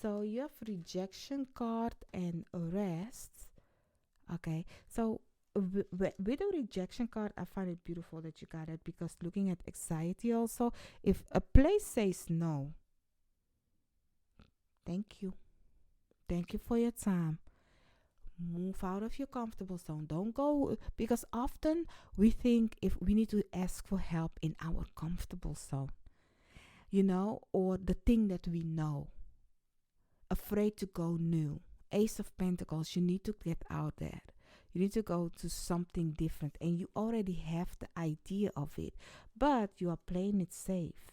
So you have rejection card and rest. Okay, so with a rejection card, I find it beautiful that you got it, because looking at anxiety also, if a place says no, thank you. Thank you for your time. Move out of your comfortable zone. Don't go, because often we think if we need to ask for help in our comfortable zone, or the thing that we know, afraid to go new. Ace of Pentacles, you need to get out there. You need to go to something different, and you already have the idea of it, but you are playing it safe.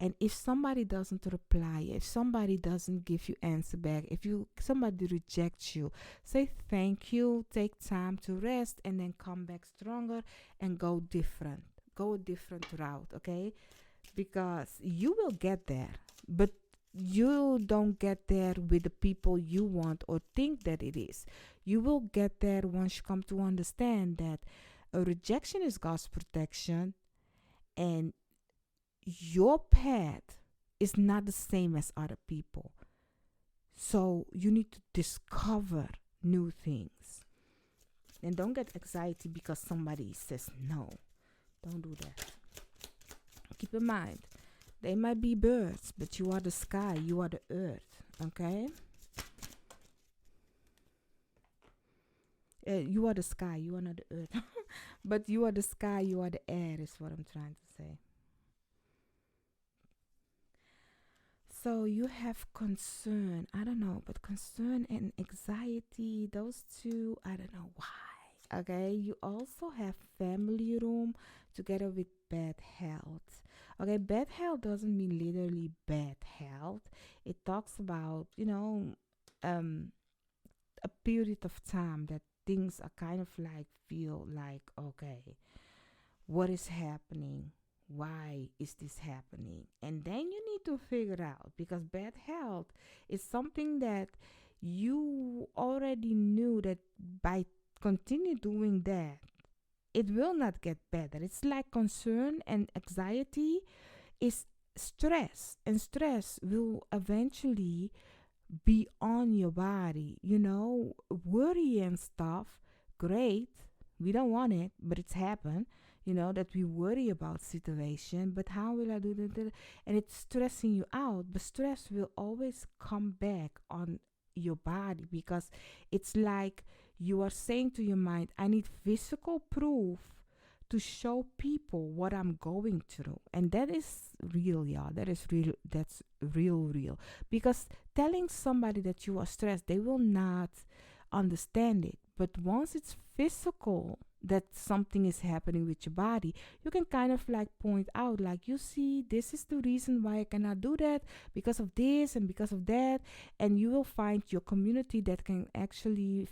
And if somebody doesn't reply, if somebody doesn't give you answer back, if somebody rejects you, say thank you, take time to rest, and then come back stronger and go different. Go a different route, okay? Because you will get there, but you don't get there with the people you want or think that it is. You will get there once you come to understand that a rejection is God's protection, and your path is not the same as other people. So you need to discover new things. And don't get anxiety because somebody says no. Don't do that. Keep in mind, they might be birds, but you are the sky, you are the earth, okay? You are the sky, you are not the earth. But you are the sky, you are the air, is what I'm trying to say. So you have concern, I don't know, but concern and anxiety, those two, I don't know why. Okay, you also have family room together with bad health. Okay, bad health doesn't mean literally bad health. It talks about, a period of time that things are kind of like feel like, okay, what is happening? Why is this happening? And then you need to figure out, because bad health is something that you already knew that by continue doing that, it will not get better. It's like concern and anxiety is stress, and stress will eventually be on your body. Worry and stuff, great. We don't want it, but it's happened. That we worry about situation, but how will I do that? And it's stressing you out, but stress will always come back on your body, because it's like you are saying to your mind, I need physical proof to show people what I'm going through. And that is real, y'all. That is real. That's real. Because telling somebody that you are stressed, they will not understand it. But once it's physical, that something is happening with your body, you can kind of like point out, like, you see, this is the reason why I cannot do that, because of this and because of that. And you will find your community that can actually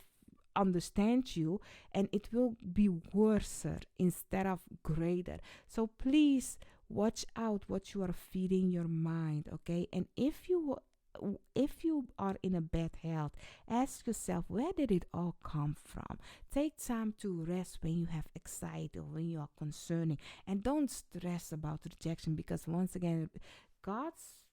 understand you, and it will be worse instead of greater. So please watch out what you are feeding your mind, okay? And if you are in a bad health, ask yourself, where did it all come from? Take time to rest when you have anxiety or when you are concerning, and don't stress about rejection, because once again, God's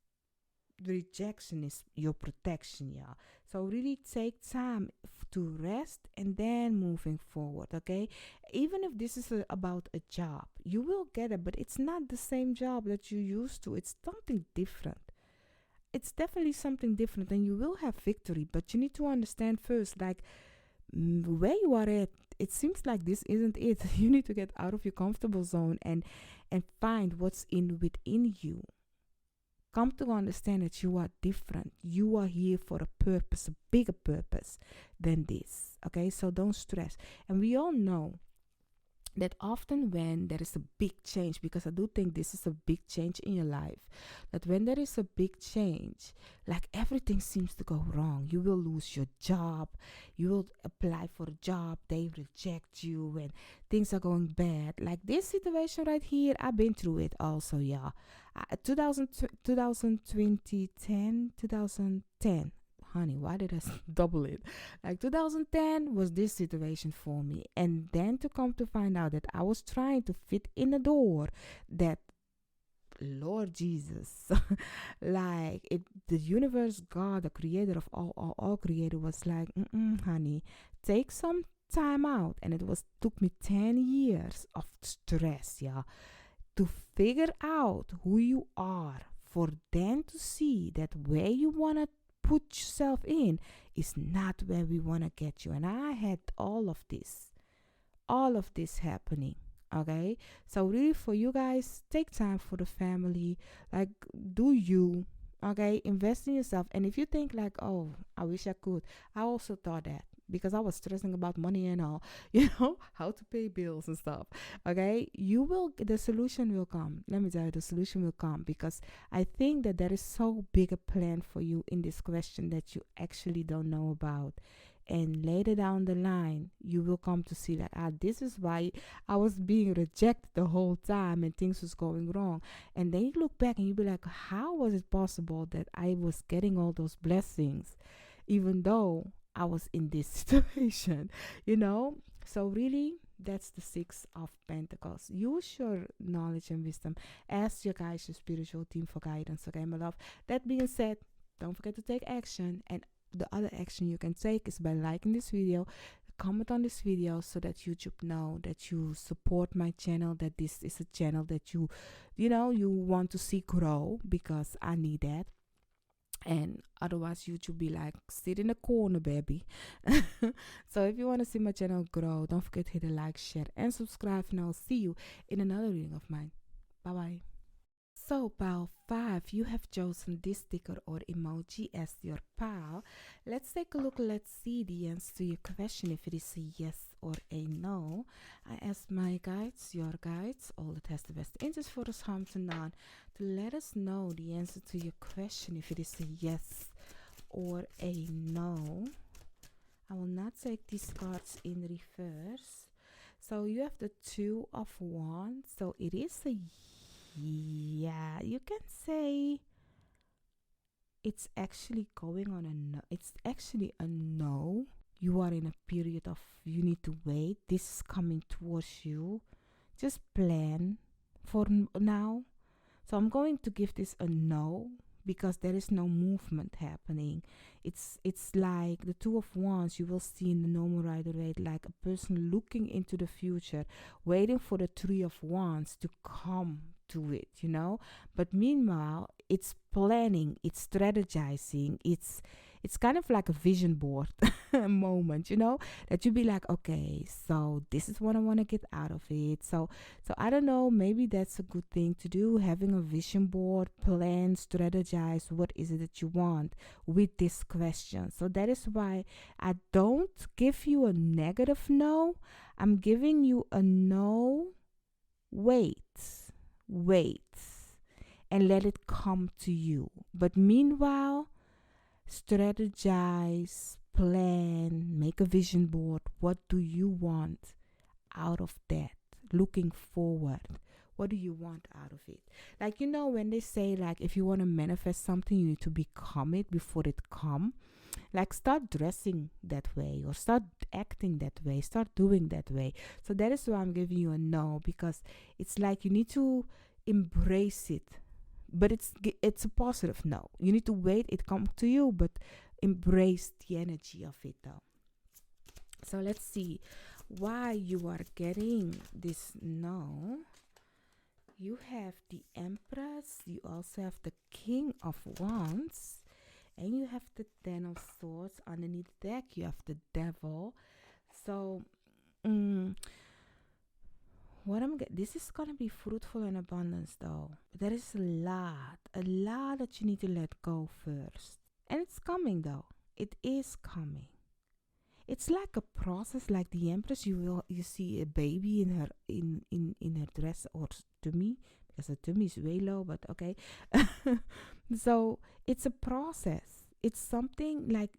rejection is your protection, y'all. So really take time to rest and then moving forward, okay? Even if this is about a job, you will get it, but it's not the same job that you used to. It's something different. It's definitely something different, and you will have victory, but you need to understand first, like, where you are at, it seems like this isn't it. You need to get out of your comfortable zone and find what's within you. Come to understand that you are different. You are here for a purpose, a bigger purpose than this. Okay, so don't stress. And we all know that often when there is a big change, because I do think this is a big change in your life, that when there is a big change, like everything seems to go wrong. You will lose your job, you will apply for a job, they reject you, and things are going bad. Like this situation right here, I've been through it also, yeah. 2010, honey, why did I double it? Like 2010 was this situation for me. And then to come to find out that I was trying to fit in a door that, Lord Jesus, like it, the universe, God, the creator of all creator was like, honey, take some time out. And it was took me 10 years of stress, yeah, to figure out who you are, for then to see that where you want to put yourself in is not where we want to get you. And I had all of this happening. Okay, so really for you guys, take time for the family, like do you, okay, invest in yourself. And if you think like, oh, I wish I could, I also thought that, because I was stressing about money and all, how to pay bills and stuff. Okay, the solution will come. Let me tell you, the solution will come, because I think that there is so big a plan for you in this question that you actually don't know about. And later down the line, you will come to see that, this is why I was being rejected the whole time and things was going wrong. And then you look back and you be like, how was it possible that I was getting all those blessings even though I was in this situation, So really, that's the Six of Pentacles. Use your knowledge and wisdom. Ask your guys, your spiritual team, for guidance, okay, my love? That being said, don't forget to take action. And the other action you can take is by liking this video, comment on this video, so that YouTube know that you support my channel, that this is a channel that you want to see grow, because I need that. And otherwise YouTube be like, sit in the corner, baby. So if you want to see my channel grow, don't forget to hit the like, share, and subscribe, and I'll see you in another reading of mine. Bye bye. So pile 5, you have chosen this sticker or emoji as your pile. Let's take a look. Let's see the answer to your question, if it is a yes or a no. I ask my guides, your guides, all that has the best interest for us, harm to none, to let us know the answer to your question, if it is a yes or a no. I will not take these cards in reverse. So you have the Two of Wands. So it is a yeah, you can say it's actually going on a no. It's actually a no. You are in a period of, you need to wait. This is coming towards you. Just plan for now. So I'm going to give this a no, because there is no movement happening. It's like the Two of Wands you will see in the normal rider rate, like a person looking into the future, waiting for the Three of Wands to come to it, But meanwhile, it's planning, it's strategizing, it's kind of like a vision board moment, that you be like, okay, so this is what I want to get out of it. So I don't know, maybe that's a good thing to do, having a vision board, plan, strategize what is it that you want with this question. So that is why I don't give you a negative no. I'm giving you a no. Wait, and let it come to you. But meanwhile, strategize, plan, make a vision board. What do you want out of that? Looking forward, what do you want out of it? Like, when they say, like, if you want to manifest something, you need to become it before it come. Like, start dressing that way, or start acting that way, start doing that way. So that is why I'm giving you a no, because it's like you need to embrace it, but it's a positive no. You need to wait it come to you, but embrace the energy of it though. So let's see why you are getting this no. You have the Empress, you also have the King of Wands, and you have the Ten of Swords. Underneath the deck you have the Devil. So this is gonna be fruitful and abundance though. There is a lot that you need to let go first, and it's coming though. It is coming. it's like a process. Like the Empress, you see a baby in her dress, or to me, because the to me is way low, but okay. So it's a process. It's something like,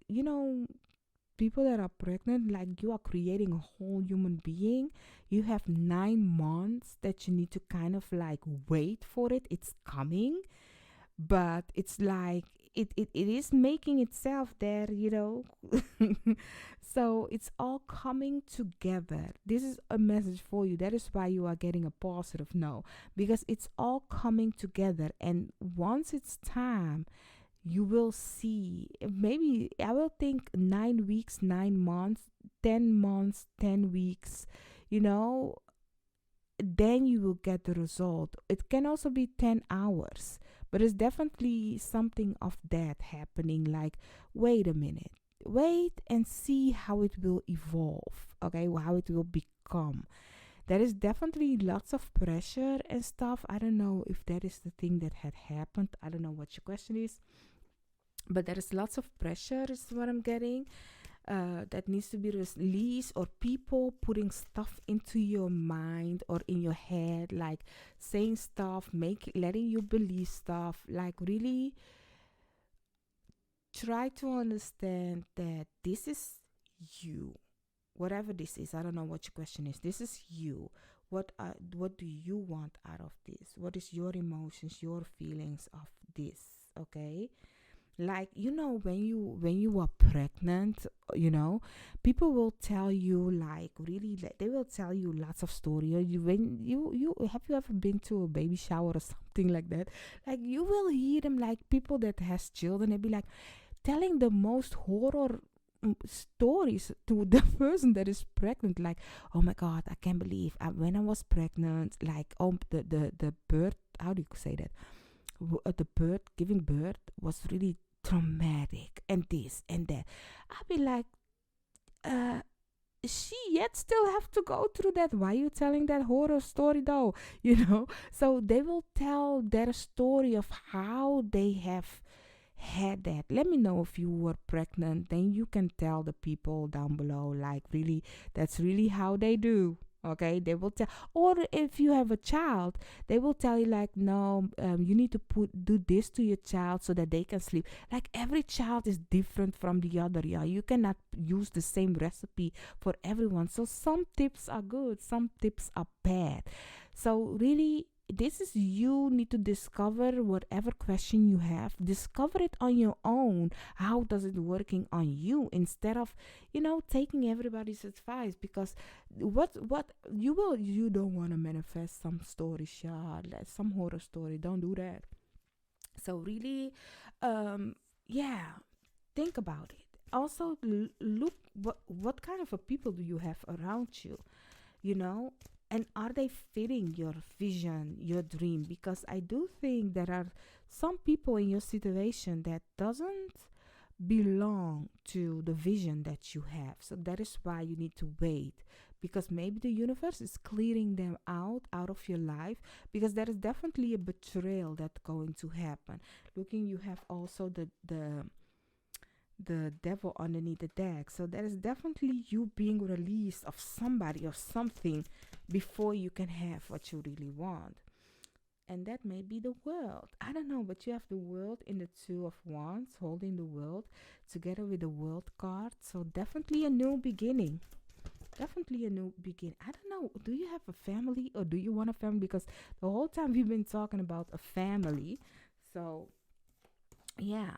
people that are pregnant, like you are creating a whole human being. You have 9 months that you need to kind of like wait for it. It's coming, but it's like it is making itself there. So it's all coming together. This is a message for you. That is why you are getting a positive no, because it's all coming together. And once it's time, you will see. Maybe I will think 9 weeks, 9 months, 10 months, 10 weeks, you know, then you will get the result. It can also be 10 hours, but it's definitely something of that happening. Like, wait a minute, wait and see how it will evolve, okay, how it will become. There is definitely lots of pressure and stuff. I don't know if that is the thing that had happened. I don't know what your question is, but there is lots of pressure, is what I'm getting, that needs to be released, or people putting stuff into your mind or in your head, like saying stuff, letting you believe stuff. Like, really try to understand that this is you, whatever this is. I don't know what your question is. This is you. What do you want out of this? What is your emotions, your feelings of this? Okay, like, when you are pregnant, people will tell you, like, really, like, they will tell you lots of story. Or you have you ever been to a baby shower or something like that? Like, you will hear them, like, people that has children, they be like telling the most horror stories to the person that is pregnant. Like, oh my god, I can't believe when I was pregnant, like, the birth, how do you say that, the birth, giving birth was really traumatic, and this and that. I'll be like, she yet still have to go through that. Why are you telling that horror story though? So they will tell their story of how they have had that. Let me know if you were pregnant, then you can tell the people down below, like, really, that's really how they do. Okay, they will tell. Or if you have a child, they will tell you, like, no, you need to do this to your child so that they can sleep. Like, every child is different from the other. Yeah, you cannot use the same recipe for everyone. So some tips are good, some tips are bad. So really, this is, you need to discover whatever question you have. Discover it on your own. How does it working on you, instead of taking everybody's advice? Because what you don't want to manifest some story, like some horror story. Don't do that. So really, yeah, think about it. Also, look, what kind of a people do you have around you, you know and are they fitting your vision, your dream? Because I do think there are some people in your situation that doesn't belong to the vision that you have. So that is why you need to wait, because maybe the universe is clearing them out of your life, because there is definitely a betrayal that's going to happen. Looking, you have also the devil underneath the deck. So there is definitely you being released of somebody or something before you can have what you really want. And that may be the world. I don't know, but you have the world in the Two of Wands, holding the world together with the World card. So definitely a new beginning. Definitely a new beginning. I don't know. Do you have a family, or do you want a family? Because the whole time we've been talking about a family. So yeah,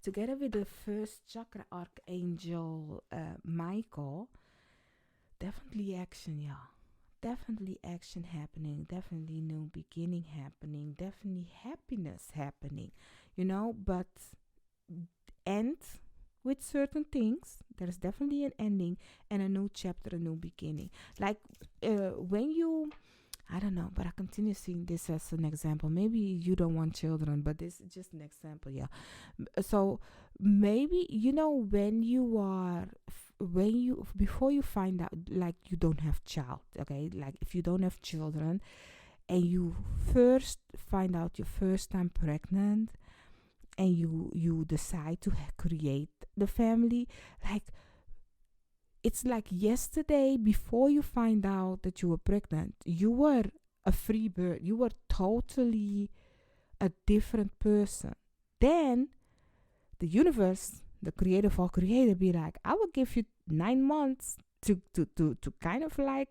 together with the first chakra archangel, Michael, definitely action, yeah. Definitely action happening, definitely new beginning happening, definitely happiness happening, but end with certain things. There's definitely an ending and a new chapter, a new beginning. Like, when you, I don't know, but I continue seeing this as an example. Maybe you don't want children, but this is just an example, yeah. So maybe, when you are, before you find out, like, you don't have child, okay? Like, if you don't have children and you first find out your first time pregnant, and you decide to create the family, like, it's like yesterday, before you find out that you were pregnant, you were a free bird. You were totally a different person. Then the universe, the creator for creator, be like, I will give you 9 months to kind of like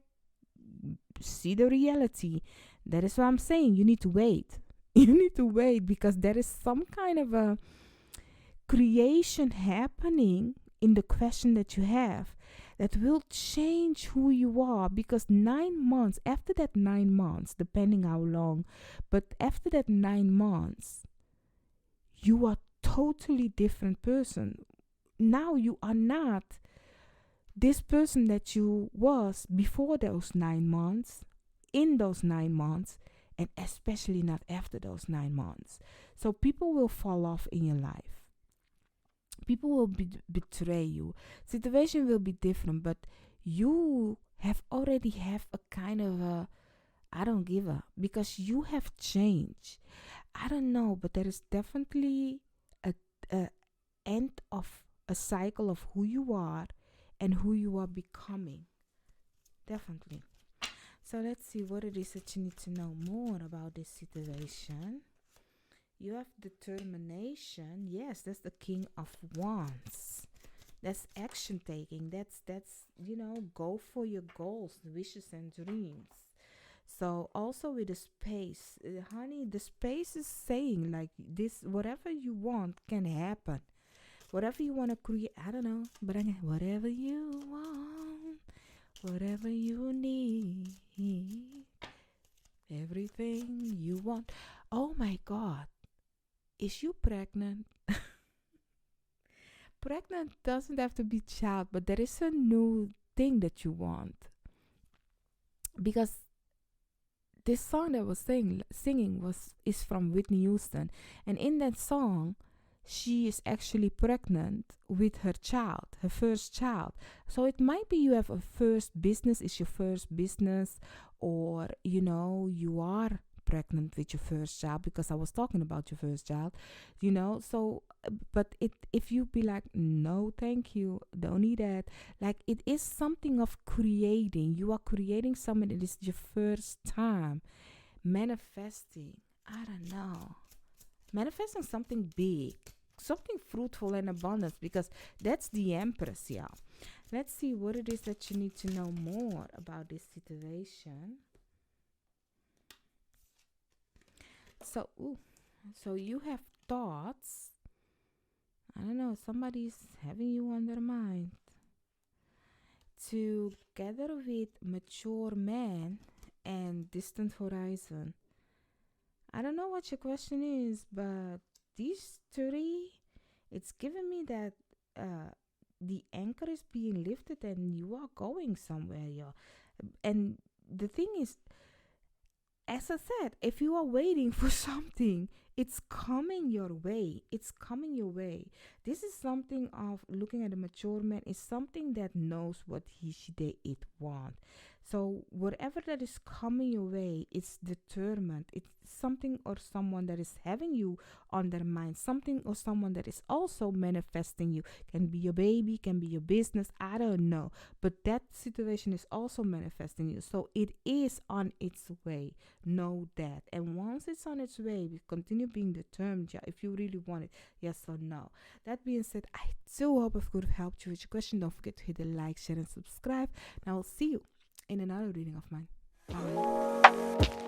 see the reality. That is what I'm saying. You need to wait. You need to wait, because there is some kind of a creation happening in the question that you have that will change who you are. Because 9 months, after that 9 months, depending how long, but after that 9 months, you are totally different person. Now you are not this person that you was before those 9 months, in those 9 months, and especially not after those 9 months. So people will fall off in your life. People will betray you. Situation will be different, but you have already have a kind of a I don't give a, because you have changed. I don't know, but there is definitely a end of a cycle of who you are and who you are becoming. Definitely. So let's see what it is that you need to know more about this situation. You have determination. Yes, that's the King of Wands. That's action taking. That's go for your goals, wishes, and dreams. So also with the space, honey, the space is saying like this: whatever you want can happen. Whatever you want to create, I don't know, but whatever you want, whatever you need, everything you want. Oh my God, is you pregnant? Pregnant doesn't have to be child, but there is a new thing that you want. Because this song that was singing is from Whitney Houston, and in that song, she is actually pregnant with her child, her first child. So it might be you have a first business, is your first business, or you are pregnant with your first child, because I was talking about your first child, so but if you be like, no thank you, don't need that, like it is something of creating. You are creating something that is your first time manifesting. I don't know, manifesting something big, something fruitful and abundance, because that's the Empress, yeah. Let's see what it is that you need to know more about this situation. So you have thoughts. I don't know, somebody's having you on their mind. Together with mature man and distant horizon. I don't know what your question is, but these three, it's giving me that the anchor is being lifted and you are going somewhere, yeah. And the thing is, as I said, if you are waiting for something, it's coming your way. It's coming your way. This is something of looking at a mature man, is something that knows what he, she, they, it want. So whatever that is coming your way, it's determined. It's something or someone that is having you on their mind. Something or someone that is also manifesting you. Can be your baby, can be your business, I don't know. But that situation is also manifesting you. So it is on its way. Know that. And once it's on its way, we continue being determined, yeah, if you really want it, yes or no. That being said, I do hope I could have helped you with your question. Don't forget to hit the like, share, and subscribe. And I will see you in another reading of mine. Bye.